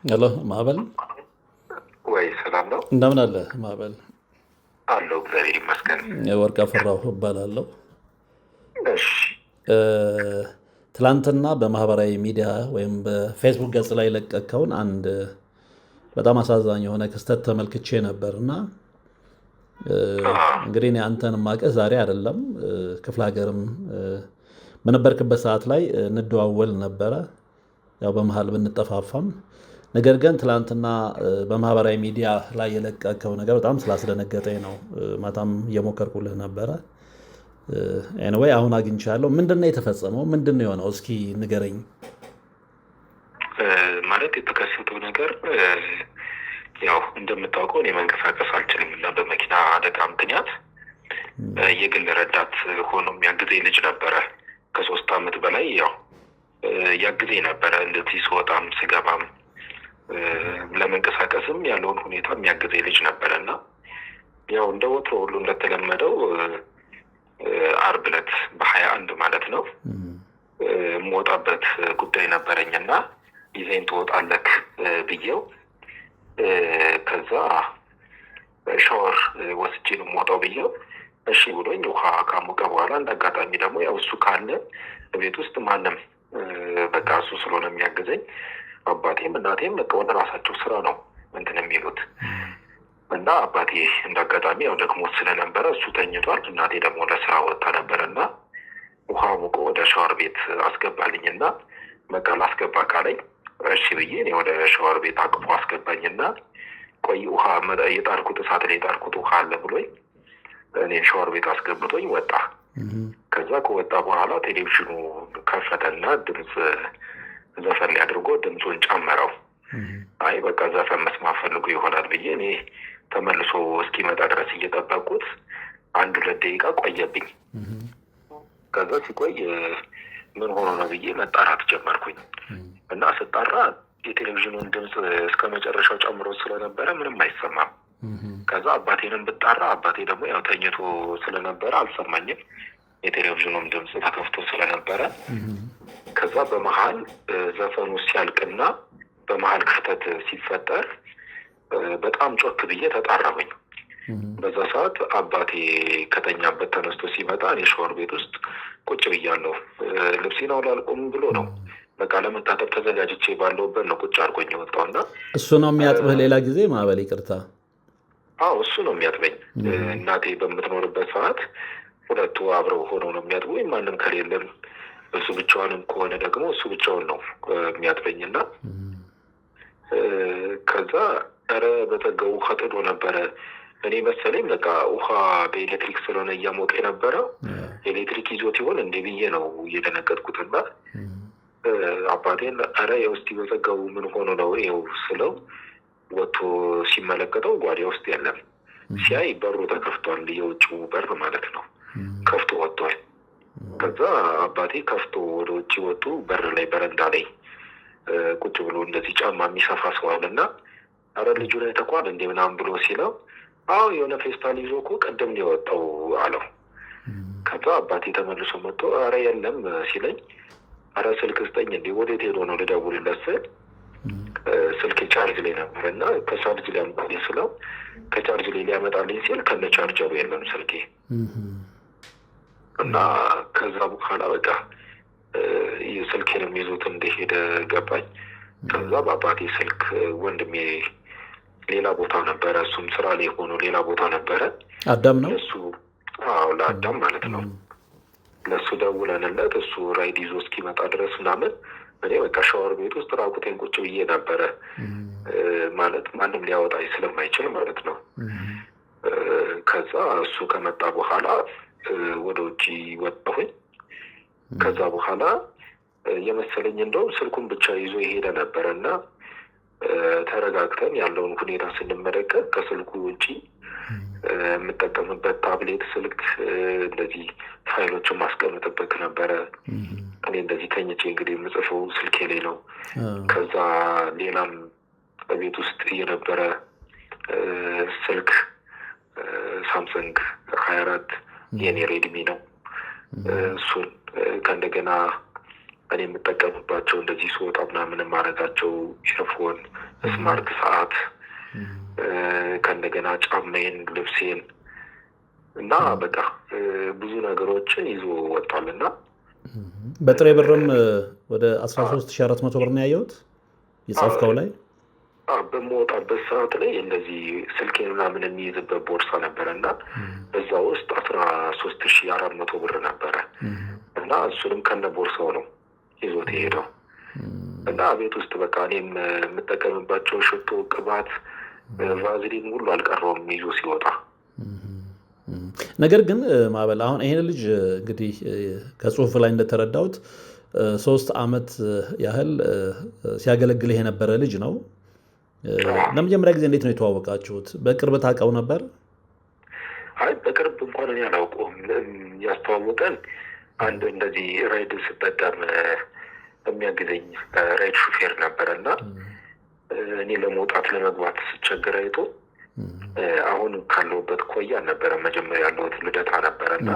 ሄሎ ማዕበል፣
ወይ ሰላም ነው?
እንደምን አለ ማዕበል?
አለሁ እግዚአብሔር ይመስገን።
ወርቅ አፈራሁ እባላለሁ።
እሺ፣
ትላንትና በማህበራዊ ሚዲያ ወይም በፌስቡክ ገጽ ላይ ለቀቀውን አንድ በጣም አሳዛኝ የሆነ ክስተት ተመልክቼ ነበር እና እንግዲህ እኔ አንተን ማቀህ ዛሬ አይደለም፣ ክፍለ ሀገርም በነበርክበት ሰዓት ላይ እንደዋወል ነበረ። ያው በመሀል ብንጠፋፋም ነገር ግን ትላንትና በማህበራዊ ሚዲያ ላይ የለቀቀው ነገር በጣም ስላስደነገጠኝ ነው። ማታም እየሞከርኩልህ ነበረ። ኤኒዌይ አሁን አግኝቻለሁ። ምንድን ነው የተፈጸመው? ምንድን ነው የሆነው? እስኪ ንገረኝ።
ማለት የተከሰተው ነገር ያው እንደምታውቀው እኔ መንቀሳቀስ አልችልም እና በመኪና አደጋ ምክንያት የግል ረዳት ሆኖ የሚያግዘኝ ልጅ ነበረ። ከ3 ዓመት በላይ ያው ያግዘኝ ነበረ። እንደዚህ ስወጣም ስገባም ለመንቀሳቀስም ያለውን ሁኔታ የሚያግዘኝ ልጅ ነበረ እና ያው እንደ ወትሮ ሁሉ እንደተለመደው ዓርብ ዕለት በ21 ማለት ነው የምወጣበት ጉዳይ ነበረኝ እና ይዘኝ ትወጣለህ ብዬው ከዛ ሻወር ወስጄ ነው የምወጣው ብዬው እሺ ብሎኝ ውሃ ካሞቀ በኋላ እንደ አጋጣሚ ደግሞ ያው እሱ ካለ ቤት ውስጥ ማንም በቃ እሱ ስለሆነ የሚያግዘኝ አባቴም እናቴም በቃ ወደ ራሳቸው ስራ ነው እንትን የሚሉት እና አባቴ እንደ አጋጣሚ ያው ደክሞት ስለነበረ እሱ ተኝቷል። እናቴ ደግሞ ለስራ ወጥታ ነበረ እና ውሃ ሙቆ ወደ ሻወር ቤት አስገባልኝና በቃ ላስገባ ካለኝ እሺ ብዬ እኔ ወደ ሻወር ቤት አቅፎ አስገባኝና ቆይ ውሃ የጣርኩት እሳት ላይ የጣርኩት ውሃ አለ ብሎኝ እኔን ሻወር ቤት አስገብቶኝ ወጣ። ከዛ ከወጣ በኋላ ቴሌቪዥኑ ከፈተና ድምፅ ዘፈን ላይ አድርጎ ድምፁን ጨመረው። አይ በቃ ዘፈን መስማት ፈልጎ ይሆናል ብዬ እኔ ተመልሶ እስኪመጣ ድረስ እየጠበቁት 1-2 ደቂቃ ቆየብኝ። ከዛ ሲቆይ ምን ሆኖ ነው ብዬ መጣራት ጀመርኩኝ እና ስጣራ የቴሌቪዥኑን ድምፅ እስከ መጨረሻው ጨምሮ ስለነበረ ምንም አይሰማም። ከዛ አባቴንም ብጣራ አባቴ ደግሞ ያው ተኝቶ ስለነበረ አልሰማኝም። የቴሌቪዥኑም ድምፅ ተከፍቶ ስለነበረ ከዛ በመሀል ዘፈኑ ሲያልቅና በመሀል ክፍተት ሲፈጠር በጣም ጮክ ብዬ ተጣራሁኝ። በዛ ሰዓት አባቴ ከተኛበት ተነስቶ ሲመጣ እኔ ሻወር ቤት ውስጥ ቁጭ ብያለሁ። ልብሴን አውላልቆም ብሎ ነው በቃ ለመታጠብ ተዘጋጅቼ ባለሁበት ነው ቁጭ አድርጎኝ የወጣውና
እሱ ነው የሚያጥብህ? ሌላ ጊዜ ማዕበል ይቅርታ።
አዎ እሱ ነው የሚያጥበኝ። እናቴ በምትኖርበት ሰዓት ሁለቱ አብረው ሆነው ነው የሚያጥቡ። ወይም ማንም ከሌለም እሱ ብቻዋንም ከሆነ ደግሞ እሱ ብቻውን ነው የሚያጥበኝና ከዛ ኧረ በጠገቡ ውሃ ጥዶ ነበረ። እኔ መሰለኝ በቃ ውሃ በኤሌክትሪክ ስለሆነ እያሞቀ የነበረው ኤሌክትሪክ ይዞት ይሆን እንዴ ብዬ ነው እየደነገጥኩትና አባቴን ኧረ ያው እስቲ በጠገቡ ምን ሆኖ ነው ይኸው ስለው ወጥቶ ሲመለከተው ጓዳ ውስጥ የለም። ሲያይ በሩ ተከፍቷል። የውጭው በር ማለት ነው ከፍቶ ወጥቷል። ከዛ አባቴ ከፍቶ ወደ ውጭ ወጡ። በር ላይ በረንዳ ላይ ቁጭ ብሎ እንደዚህ ጫማ የሚሰፋ ሰው አለና ኧረ ልጁ ላይ ተቋል እንዴ ምናምን ብሎ ሲለው አዎ የሆነ ፌስታል ይዞ እኮ ቀደም ነው የወጣው አለው። ከዛ አባቴ ተመልሶ መጥቶ ኧረ የለም ሲለኝ ኧረ ስልክ ስጠኝ እንዴ ወዴት ሄዶ ነው ልደውልለት ስል ስልክ ቻርጅ ላይ ነበር እና ከቻርጅ ሊያመጣልኝ ስለው ከቻርጅ ላይ ሊያመጣልኝ ሲል ከነ ቻርጀሩ የለም ስልኬ እና ከዛ በኋላ በቃ ስልኬንም ይዞት እንደሄደ ገባኝ። ከዛ በአባቴ ስልክ ወንድሜ ሌላ ቦታ ነበረ፣ እሱም ስራ ላይ ሆኖ ሌላ ቦታ ነበረ።
አዳም ነው
እሱ? አዎ ለአዳም ማለት ነው። ለእሱ ደውለንለት እሱ ራይድ ይዞ እስኪመጣ ድረስ ምናምን እኔ በቃ ሻወር ቤት ውስጥ ራቁቴን ቁጭ ብዬ ነበረ። ማለት ማንም ሊያወጣኝ ስለማይችል ማለት ነው። ከዛ እሱ ከመጣ በኋላ ወደ ውጭ ወጣሁኝ። ከዛ በኋላ የመሰለኝ እንደውም ስልኩን ብቻ ይዞ የሄደ ነበረ እና ተረጋግተን ያለውን ሁኔታ ስንመለከት ከስልኩ ውጪ የምጠቀምበት ታብሌት ስልክ እንደዚህ ፋይሎችን ማስቀምጥበት ነበረ። እኔ እንደዚህ ተኝቼ እንግዲህ የምጽፈው ስልኬ ላይ ነው። ከዛ ሌላም በቤት ውስጥ የነበረ ስልክ ሳምሰንግ 24 የኔ ሬድሚ ነው። እሱን ከእንደገና እኔ የምጠቀምባቸው እንደዚህ ስወጣ ምናምን ማድረጋቸው ኤርፎን፣ ስማርት ሰዓት ከእንደገና ጫማዬን፣ ልብሴን እና በቃ ብዙ ነገሮችን ይዞ ወጣልና
በጥሬ ብርም ወደ 13,400 ብር ነው ያየሁት የጻፍከው ላይ።
በምወጣበት ሰዓት ላይ እንደዚህ ስልኬን ምናምን የሚይዝበት ቦርሳ ነበረ እና እዛ ውስጥ 13,400 ብር ነበረ እና እሱንም ከነ ቦርሳው ነው ይዞት የሄደው እና ቤት ውስጥ በቃ እኔም የምጠቀምባቸው ሽቶ፣ ቅባት፣ ቫዝሊን ሁሉ አልቀረውም ይዞ ሲወጣ።
ነገር ግን ማዕበል አሁን ይሄን ልጅ እንግዲህ ከጽሁፍ ላይ እንደተረዳሁት 3 ዓመት ያህል ሲያገለግል የነበረ ልጅ ነው። ለመጀመሪያ ጊዜ እንዴት ነው የተዋወቃችሁት? በቅርብ ታውቀው ነበር?
አይ በቅርብ እንኳን እኔ አላውቀውም። ያስተዋወቀን አንድ እንደዚህ ራይድ ስጠቀም የሚያግዘኝ ራይድ ሹፌር ነበረ እና እኔ ለመውጣት ለመግባት ስቸገር አይቶ አሁን ካለሁበት ኮያ ነበረ መጀመሪያ ያለሁት ልደታ ነበረ እና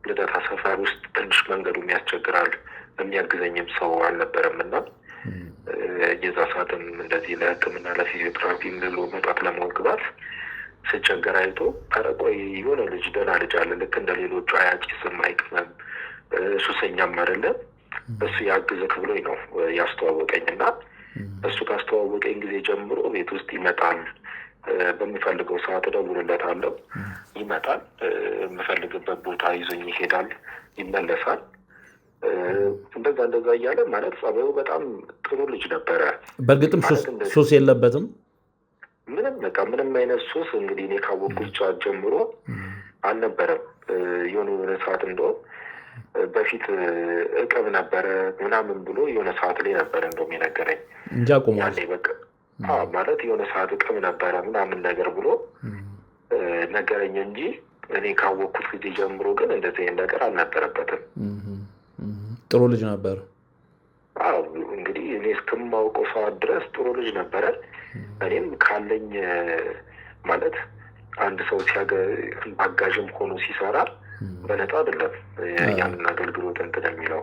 ልደታ ሰፈር ውስጥ ትንሽ መንገዱም ያስቸግራል፣ የሚያግዘኝም ሰው አልነበረም እና የዛ ሰዓትም እንደዚህ ለሕክምና ለፊዚዮቴራፒ ብሎ መውጣት ለመግባት ስቸገር አይቶ ኧረ ቆይ የሆነ ልጅ ደህና ልጅ አለ ልክ እንደ ሌሎቹ አያጭስም አይቅምም ሱሰኛም አይደለም እሱ ያግዝህ ብሎኝ ነው ያስተዋወቀኝ እና እሱ ካስተዋወቀኝ ጊዜ ጀምሮ ቤት ውስጥ ይመጣል። በሚፈልገው ሰዓት እደውልለታለሁ፣ ይመጣል። የምፈልግበት ቦታ ይዞኝ ይሄዳል፣ ይመለሳል። እንደዛ እያለ ማለት ጸባዩ በጣም ጥሩ ልጅ ነበረ።
በእርግጥም ሱስ የለበትም
ምንም አይነት ሱስ እንግዲህ እኔ ካወቅኩት ሰዓት ጀምሮ አልነበረም። የሆነ ሰዓት እንደውም በፊት እቅም ነበረ ምናምን ብሎ የሆነ ሰዓት ላይ ነበረ እንደውም የነገረኝ
እንጂ አቁሟል።
በቃ ማለት የሆነ ሰዓት እቅም ነበረ ምናምን ነገር ብሎ ነገረኝ እንጂ እኔ ካወቅኩት ጊዜ ጀምሮ ግን እንደዚህ ነገር አልነበረበትም።
ጥሩ ልጅ ነበር።
እንግዲህ እኔ እስከማውቀው ሰዓት ድረስ ጥሩ ልጅ ነበረ። እኔም ካለኝ ማለት አንድ ሰው አጋዥም ሆኖ ሲሰራ በነፃ አይደለም ያንን አገልግሎት እንትን የሚለው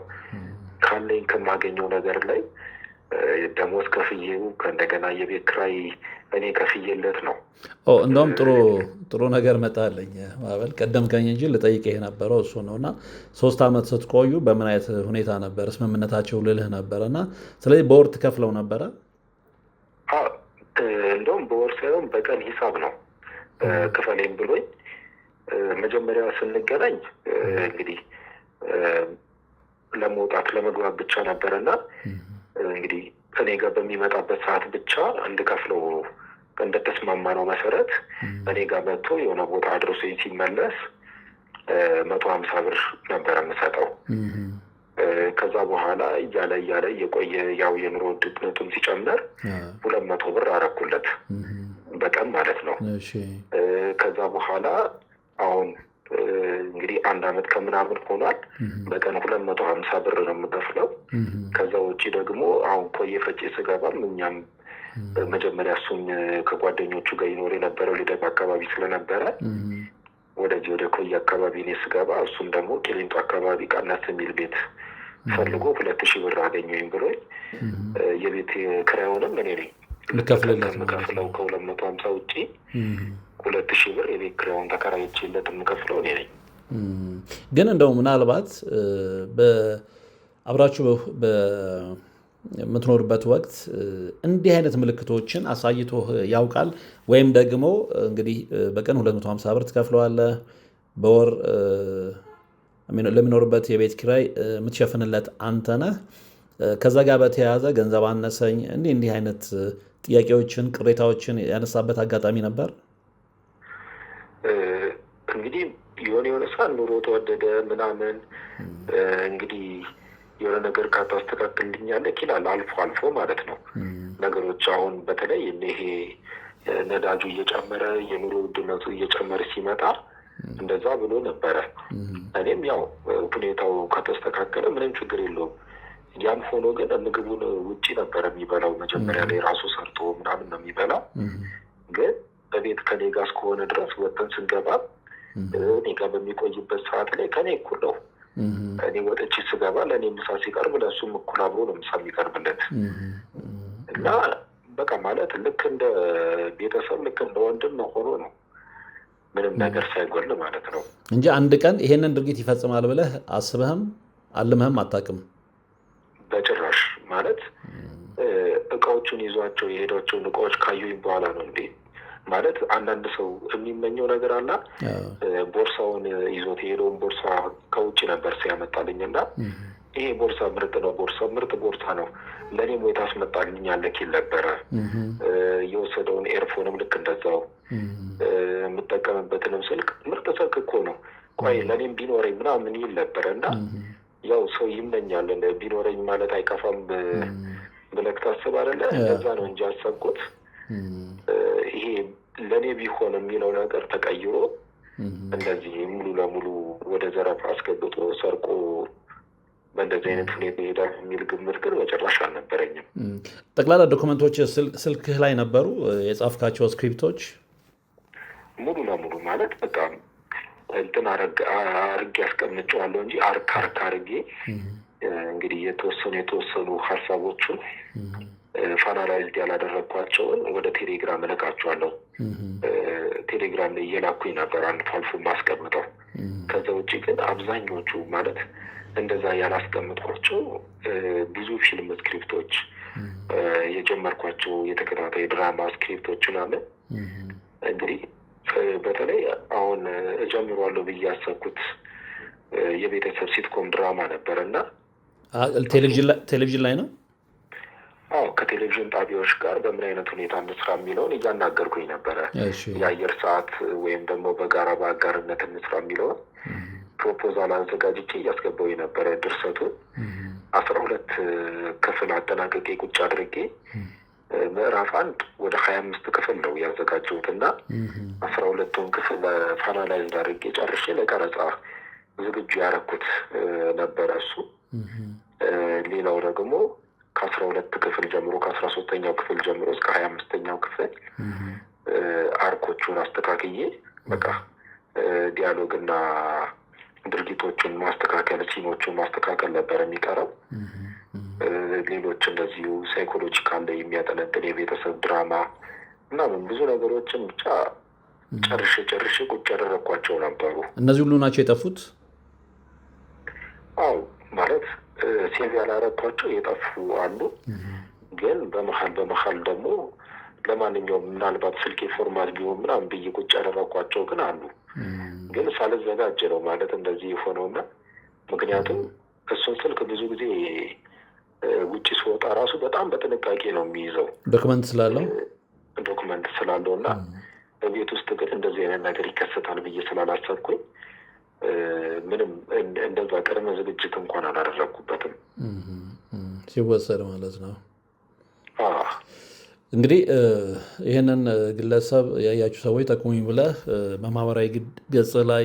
ካለኝ ከማገኘው ነገር ላይ ደሞዝ ከፍዬው ከእንደገና የቤት ኪራይ እኔ ከፍዬለት ነው።
እንደውም ጥሩ ነገር መጣለኝ ማዕበል። ቀደምከኝ እንጂ ልጠይቅህ የነበረው እሱ ነው እና 3 ዓመት ስትቆዩ በምን አይነት ሁኔታ ነበር ስምምነታቸው ልልህ ነበረ እና ስለዚህ በወር ትከፍለው ነበረ?
እንደውም በወር ሳይሆን በቀን ሂሳብ ነው ክፈሌም ብሎኝ መጀመሪያ ስንገናኝ እንግዲህ ለመውጣት ለመግባት ብቻ ነበረና እንግዲህ እኔ ጋር በሚመጣበት ሰዓት ብቻ እንድከፍለው እንደተስማማ ነው መሰረት እኔ ጋር መጥቶ የሆነ ቦታ አድርሶ ሲመለስ 150 ብር ነበር የምሰጠው። ከዛ በኋላ እያለ እየቆየ ያው የኑሮ ውድነቱም ሲጨምር 200 ብር አረኩለት በቀን ማለት ነው። ከዛ በኋላ አሁን እንግዲህ 1 ዓመት ከምናምን ሆኗል። በቀን 250 ብር ነው የምከፍለው። ከዛ ውጭ ደግሞ አሁን ኮየ ፈጬ ስገባም እኛም መጀመሪያ እሱም ከጓደኞቹ ጋር ይኖር የነበረው ልደታ አካባቢ ስለነበረ ወደዚህ ወደ ኮየ አካባቢ እኔ ስገባ እሱም ደግሞ ቂሊንጦ አካባቢ ቀነስ የሚል ቤት ፈልጎ 2000 ብር አገኘኝ ብሎኝ የቤት ኪራዩንም እኔ ነኝ የምከፍለው ከ250 ውጭ 2000 ብር የቤት ኪራዩን ተከራይቼለት የምከፍለው እኔ ነኝ።
ግን እንደው ምናልባት አብራችሁ በምትኖርበት ወቅት እንዲህ አይነት ምልክቶችን አሳይቶ ያውቃል? ወይም ደግሞ እንግዲህ በቀን 250 ብር ትከፍለዋለህ፣ በወር ለሚኖርበት የቤት ኪራይ የምትሸፍንለት አንተ ነህ። ከዛ ጋር በተያያዘ ገንዘብ አነሰኝ እንዲህ አይነት ጥያቄዎችን ቅሬታዎችን ያነሳበት አጋጣሚ ነበር?
እንግዲህ የሆነ ሰዓት ኑሮ ተወደደ ምናምን እንግዲህ የሆነ ነገር ካታስተካክልልኛለህ ይላል አልፎ ማለት ነው ነገሮች። አሁን በተለይ ይሄ ነዳጁ እየጨመረ የኑሮ ውድነቱ እየጨመረ ሲመጣ እንደዛ ብሎ ነበረ። እኔም ያው ሁኔታው ከተስተካከለ ምንም ችግር የለውም። ያም ሆኖ ግን ምግቡን ውጪ ነበር የሚበላው። መጀመሪያ ላይ ራሱ ሰርቶ ምናምን ነው የሚበላው። ግን በቤት ከኔ ጋር እስከሆነ ድረስ ወጥተን ስንገባ እኔ ጋር በሚቆይበት ሰዓት ላይ ከኔ እኩል ነው። እኔ ወጥቼ ስገባ ለእኔ ምሳ ሲቀርብ ለእሱም እኩል አብሮ ነው ምሳ የሚቀርብለት እና በቃ ማለት ልክ እንደ ቤተሰብ ልክ እንደ ወንድም ሆኖ ነው ምንም ነገር ሳይጎል ማለት ነው
እንጂ አንድ ቀን ይሄንን ድርጊት ይፈጽማል ብለህ አስበህም አልመህም አታውቅም?
በጭራሽ። ማለት እቃዎቹን ይዟቸው የሄዷቸውን እቃዎች ካዩኝ በኋላ ነው እንዴ ማለት አንዳንድ ሰው የሚመኘው ነገር አለ። ቦርሳውን ይዞት የሄደውን ቦርሳ ከውጭ ነበር ሲያመጣልኝ እና ይሄ ቦርሳ ምርጥ ነው፣ ምርጥ ቦርሳ ነው፣ ለእኔም ወይ ታስመጣልኛለህ ይል ነበረ። የወሰደውን ኤርፎንም ልክ እንደዛው፣ የምጠቀምበትንም ስልክ ምርጥ ስልክ እኮ ነው፣ ቆይ ለእኔም ቢኖረኝ ምናምን ይል ነበረ። እና ያው ሰው ይመኛል፣ ቢኖረኝ ማለት አይከፋም ብለህ ታስብ አይደለ? እንደዛ ነው እንጂ ያሰብኩት ይሄ ለእኔ ቢሆን የሚለው ነገር ተቀይሮ እንደዚህ ሙሉ ለሙሉ ወደ ዘረፋ አስገብቶ ሰርቆ በእንደዚህ አይነት ሁኔታ ይሄዳል የሚል ግምት ግን በጭራሽ አልነበረኝም።
ጠቅላላ ዶክመንቶች ስልክህ ላይ ነበሩ? የጻፍካቸው ስክሪፕቶች
ሙሉ ለሙሉ ማለት በቃ እንትን አርጌ አስቀምጬዋለሁ እንጂ አርክ አርጌ እንግዲህ የተወሰኑ ሀሳቦቹን ፋናላይዝድ ያላደረግኳቸውን ወደ ቴሌግራም እልካቸዋለሁ። ቴሌግራም ላይ እየላኩኝ ነበር አንድ አልፎ ማስቀምጠው። ከዛ ውጭ ግን አብዛኞቹ ማለት እንደዛ ያላስቀምጥኳቸው ብዙ ፊልም ስክሪፕቶች፣ የጀመርኳቸው የተከታታይ ድራማ ስክሪፕቶችን አለ። እንግዲህ በተለይ አሁን እጀምሯለሁ ብዬ ያሰብኩት የቤተሰብ ሲትኮም ድራማ ነበር እና
ቴሌቪዥን ላይ ነው።
አዎ ከቴሌቪዥን ጣቢያዎች ጋር በምን አይነት ሁኔታ እንስራ የሚለውን እያናገርኩኝ ነበረ። የአየር ሰዓት ወይም ደግሞ በጋራ በአጋርነት እንስራ የሚለውን ፕሮፖዛል አዘጋጅቼ እያስገባው የነበረ። ድርሰቱን 12 ክፍል አጠናቀቄ ቁጭ አድርጌ ምዕራፍ 1 ወደ 25 ክፍል ነው ያዘጋጀሁት እና 12ቱን ክፍል ፋናላይዝድ አድርጌ ጨርሼ ለቀረጻ ዝግጁ ያደረኩት ነበረ እሱ። ሌላው ደግሞ ከ12 ክፍል ጀምሮ ከ13ኛው ክፍል ጀምሮ እስከ 25ኛው ክፍል አርኮቹን አስተካክዬ በቃ ዲያሎግና ድርጊቶችን ማስተካከል፣ ሲኖችን ማስተካከል ነበር የሚቀረው። ሌሎች እንደዚሁ ሳይኮሎጂካል ላይ የሚያጠነጥን የቤተሰብ ድራማ ምናምን ብዙ ነገሮችን ብቻ ጨርሼ ቁጭ ያደረኳቸው ነበሩ።
እነዚህ ሁሉ ናቸው የጠፉት?
አዎ ማለት ሴቭ ያላረኳቸው የጠፉ አሉ። ግን በመሀል ደግሞ ለማንኛውም ምናልባት ስልክ ፎርማት ቢሆን ምናምን ብዬ ቁጭ ያደረኳቸው ግን አሉ። ግን ሳልዘጋጅ ነው ማለት እንደዚህ የሆነውና ምክንያቱም እሱን ስልክ ብዙ ጊዜ ውጭ ስወጣ ራሱ በጣም በጥንቃቄ ነው የሚይዘው ዶክመንት ስላለው እና በቤት ውስጥ ግን እንደዚህ አይነት ነገር ይከሰታል ብዬ ስላላሰብኩኝ ምንም እንደዛ ቅድመ ዝግጅት እንኳን አላደረግኩበትም።
ሲወሰድ ማለት ነው። እንግዲህ ይህንን ግለሰብ ያያችሁ ሰዎች ጠቁሙኝ ብለህ በማህበራዊ ገጽ ላይ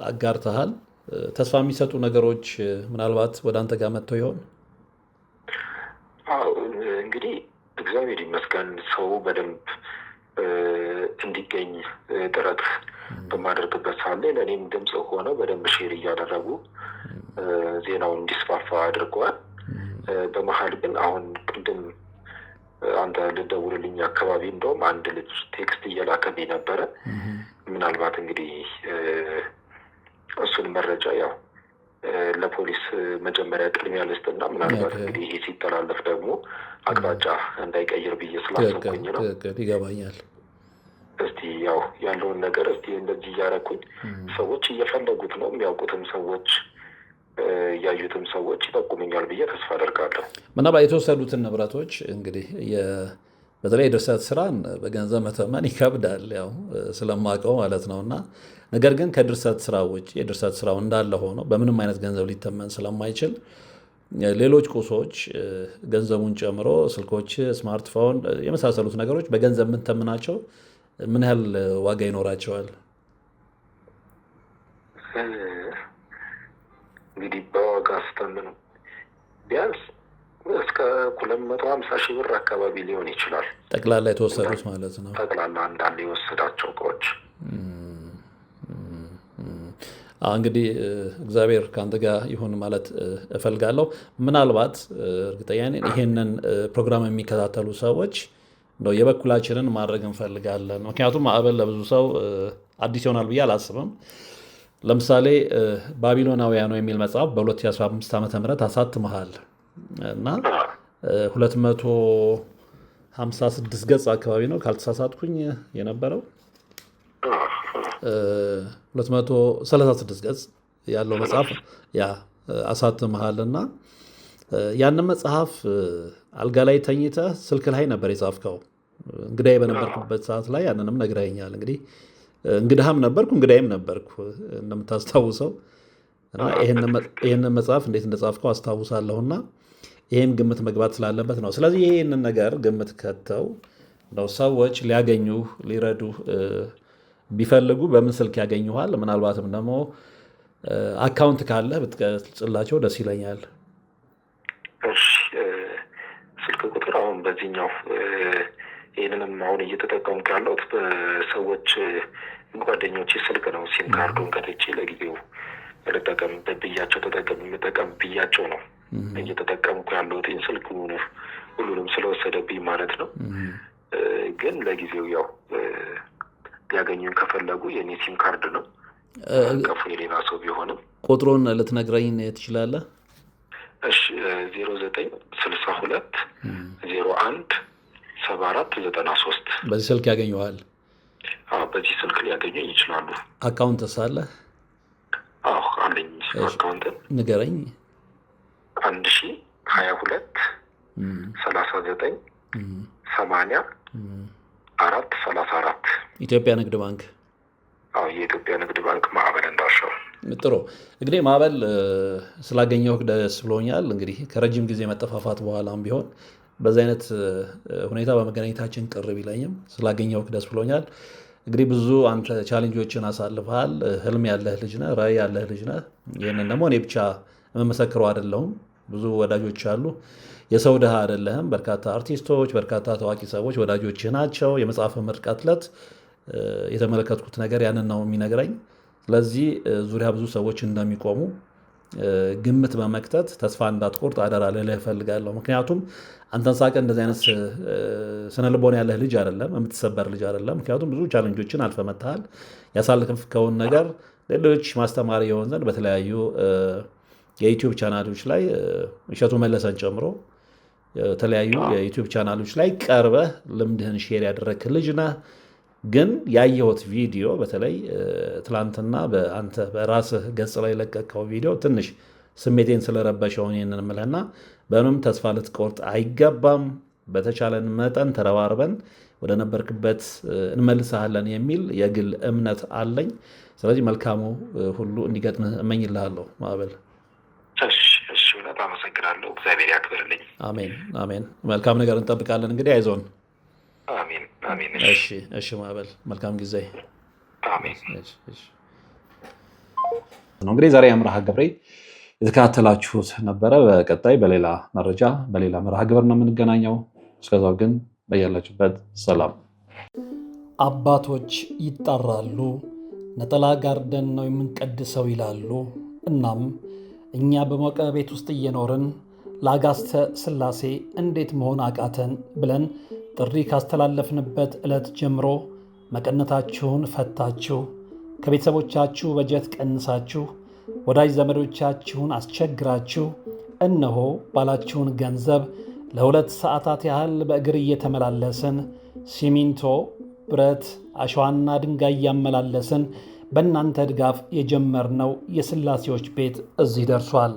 አጋርተሃል። ተስፋ የሚሰጡ ነገሮች ምናልባት ወደ አንተ ጋር መጥተው ይሆን?
እንግዲህ እግዚአብሔር ይመስገን ሰው በደንብ እንዲገኝ ጥረት በማደርግበት ሳለ ለእኔም ድምፅ ሆነው በደንብ ሼር እያደረጉ ዜናውን እንዲስፋፋ አድርገዋል። በመሀል ግን አሁን ቅድም አንተ ልደውልልኝ አካባቢ እንደውም አንድ ልጅ ቴክስት እየላከልኝ ነበረ። ምናልባት እንግዲህ እሱን መረጃ ያው ለፖሊስ መጀመሪያ ቅድሚያ ልስጥና ምናልባት እንግዲህ ይሄ ሲተላለፍ ደግሞ አቅጣጫ እንዳይቀይር ብዬ ስላሰብኩኝ ነው።
ይገባኛል።
እስቲ ያው ያለውን ነገር እስቲ እንደዚህ እያደረኩኝ ሰዎች እየፈለጉት ነው፣ የሚያውቁትም ሰዎች ያዩትም ሰዎች ይጠቁሙኛል ብዬ ተስፋ አደርጋለሁ።
ምናልባት የተወሰዱትን ንብረቶች እንግዲህ በተለይ የድርሰት ስራን በገንዘብ መተመን ይከብዳል፣ ያው ስለማውቀው ማለት ነው። እና ነገር ግን ከድርሰት ስራ ውጭ የድርሰት ስራው እንዳለ ሆኖ በምንም አይነት ገንዘብ ሊተመን ስለማይችል ሌሎች ቁሶች ገንዘቡን ጨምሮ ስልኮች፣ ስማርትፎን የመሳሰሉት ነገሮች በገንዘብ የምንተምናቸው ምን ያህል ዋጋ ይኖራቸዋል?
እንግዲህ በዋጋ ስተምኑ ቢያንስ እስከ 250 ሺህ ብር አካባቢ ሊሆን ይችላል።
ጠቅላላ የተወሰዱት ማለት ነው።
ጠቅላላ እንዳለ የወሰዳቸው እቃዎች።
እንግዲህ እግዚአብሔር ከአንተ ጋር ይሁን ማለት እፈልጋለሁ። ምናልባት እርግጠኛ ነኝ ይሄንን ፕሮግራም የሚከታተሉ ሰዎች እንደው የበኩላችንን ማድረግ እንፈልጋለን። ምክንያቱም ማዕበል ለብዙ ሰው አዲስ ይሆናል ብዬ አላስብም። ለምሳሌ ባቢሎናውያኑ የሚል መጽሐፍ በ2015 ዓ.ም አሳትመሃል እና 256 ገጽ አካባቢ ነው ካልተሳሳትኩኝ የነበረው 236 ገጽ ያለው መጽሐፍ ያ አሳትመሃልና ያንን መጽሐፍ አልጋ ላይ ተኝተህ ስልክ ላይ ነበር የጻፍከው። እንግዳዬ በነበርክበት ሰዓት ላይ ያንንም ነግረኸኛል። እንግዲህ እንግዳህም ነበርኩ እንግዳይም ነበርኩ እንደምታስታውሰው እና ይህንን መጽሐፍ እንዴት እንደጻፍከው አስታውሳለሁና ይህም ግምት መግባት ስላለበት ነው። ስለዚህ ይህንን ነገር ግምት ከተው ነው ሰዎች ሊያገኙ ሊረዱ ቢፈልጉ በምን ስልክ ያገኙሃል? ምናልባትም ደግሞ አካውንት ካለህ ብትገልጽላቸው ደስ ይለኛል።
እሺ፣ ስልክ ቁጥር አሁን በዚህኛው ይህንንም አሁን እየተጠቀምኩ ያለሁት በሰዎች ጓደኞቼ ስልክ ነው። ሲም ካርዱን ከትቼ ለጊዜው ልጠቀምበት ብያቸው ተጠቀም ብያቸው ነው እየተጠቀምኩ ያለሁት ስልክ ሁሉንም ስለወሰደብኝ ማለት ነው። ግን ለጊዜው ያው ሊያገኙን ከፈለጉ የኔ ሲም ካርድ ነው ቀፉ የሌላ ሰው ቢሆንም
ቁጥሩን ልትነግረኝ ትችላለህ?
እሺ 0962 01 74 93
በዚህ ስልክ ያገኘዋል።
በዚህ ስልክ ሊያገኙኝ ይችላሉ።
አካውንት ሳለ
አለኝ። አካውንት
ንገረኝ።
1022 39 80 434
ኢትዮጵያ ንግድ ባንክ።
የኢትዮጵያ ንግድ ባንክ ማዕበል እንዳሻው።
ጥሩ እንግዲህ ማዕበል ስላገኘሁ ደስ ብሎኛል። እንግዲህ ከረጅም ጊዜ መጠፋፋት በኋላም ቢሆን በዚህ አይነት ሁኔታ በመገናኘታችን ቅር ቢለኝም ስላገኘሁ ደስ ብሎኛል። እንግዲህ ብዙ አንተ ቻሌንጆችን አሳልፈሃል። ህልም ያለህ ልጅ ነህ፣ ራዕይ ያለህ ልጅ ነህ። ይህንን ደግሞ እኔ ብቻ የምመሰክረው አይደለሁም። ብዙ ወዳጆች አሉ። የሰው ድሃ አይደለህም። በርካታ አርቲስቶች፣ በርካታ ታዋቂ ሰዎች ወዳጆችህ ናቸው። የመጽሐፍ ምርቃት ዕለት የተመለከትኩት ነገር ያንን ነው የሚነግረኝ። ስለዚህ ዙሪያ ብዙ ሰዎች እንደሚቆሙ ግምት በመክተት ተስፋ እንዳትቆርጥ አደራ ልልህ እፈልጋለሁ። ምክንያቱም አንተን ሳቀ እንደዚህ አይነት ስነልቦና ያለህ ልጅ አይደለም፣ የምትሰበር ልጅ አይደለም። ምክንያቱም ብዙ ቻለንጆችን አልፈህ መጥተሃል። ያሳለፍከውን ነገር ሌሎች ማስተማሪ የሆን ዘንድ በተለያዩ የዩቲዩብ ቻናሎች ላይ እሸቱ መለሰን ጨምሮ የተለያዩ የዩቲዩብ ቻናሎች ላይ ቀርበህ ልምድህን ሼር ያደረግክ ልጅ ነህ። ግን ያየሁት ቪዲዮ በተለይ ትላንትና በአንተ በራስህ ገጽ ላይ ለቀቀው ቪዲዮ ትንሽ ስሜቴን ስለረበሸውን ይህንን እምልህና በምንም ተስፋ ልትቆርጥ አይገባም። በተቻለን መጠን ተረባርበን ወደ ነበርክበት እንመልስሃለን የሚል የግል እምነት አለኝ። ስለዚህ መልካሙ ሁሉ እንዲገጥምህ እመኝልሃለሁ ማዕበል።
እሺ፣ በጣም አመሰግናለሁ። እግዚአብሔር ያክብርልኝ።
አሜን አሜን። መልካም ነገር እንጠብቃለን። እንግዲህ አይዞን።
አሜን አሜን።
እሺ ማዕበል፣ መልካም ጊዜ።
አሜን።
እንግዲህ ዛሬ አምራሃ ገብሬ የተከታተላችሁት ነበረ። በቀጣይ በሌላ መረጃ በሌላ መርሃ ግብር ነው የምንገናኘው። እስከዛው ግን በያላችሁበት ሰላም።
አባቶች ይጣራሉ፣ ነጠላ ጋርደን ነው የምንቀድሰው ይላሉ። እናም እኛ በሞቀ ቤት ውስጥ እየኖርን ለአጋስተ ሥላሴ እንዴት መሆን አቃተን ብለን ጥሪ ካስተላለፍንበት ዕለት ጀምሮ መቀነታችሁን ፈታችሁ፣ ከቤተሰቦቻችሁ በጀት ቀንሳችሁ፣ ወዳጅ ዘመዶቻችሁን አስቸግራችሁ እነሆ ባላችሁን ገንዘብ ለ2 ሰዓታት ያህል በእግር እየተመላለስን ሲሚንቶ፣ ብረት፣ አሸዋና ድንጋይ እያመላለስን በእናንተ ድጋፍ የጀመርነው የሥላሴዎች ቤት እዚህ ደርሷል።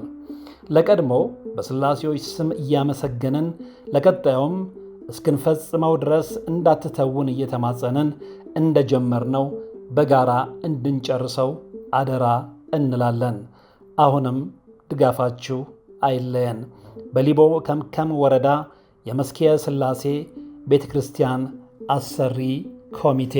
ለቀድሞ በሥላሴዎች ስም እያመሰገንን ለቀጣዩም እስክንፈጽመው ድረስ እንዳትተውን እየተማጸንን እንደጀመርነው በጋራ እንድንጨርሰው አደራ እንላለን። አሁንም ድጋፋችሁ አይለየን። በሊቦ ከምከም ወረዳ የመስኪየ ሥላሴ ቤተ ክርስቲያን አሰሪ ኮሚቴ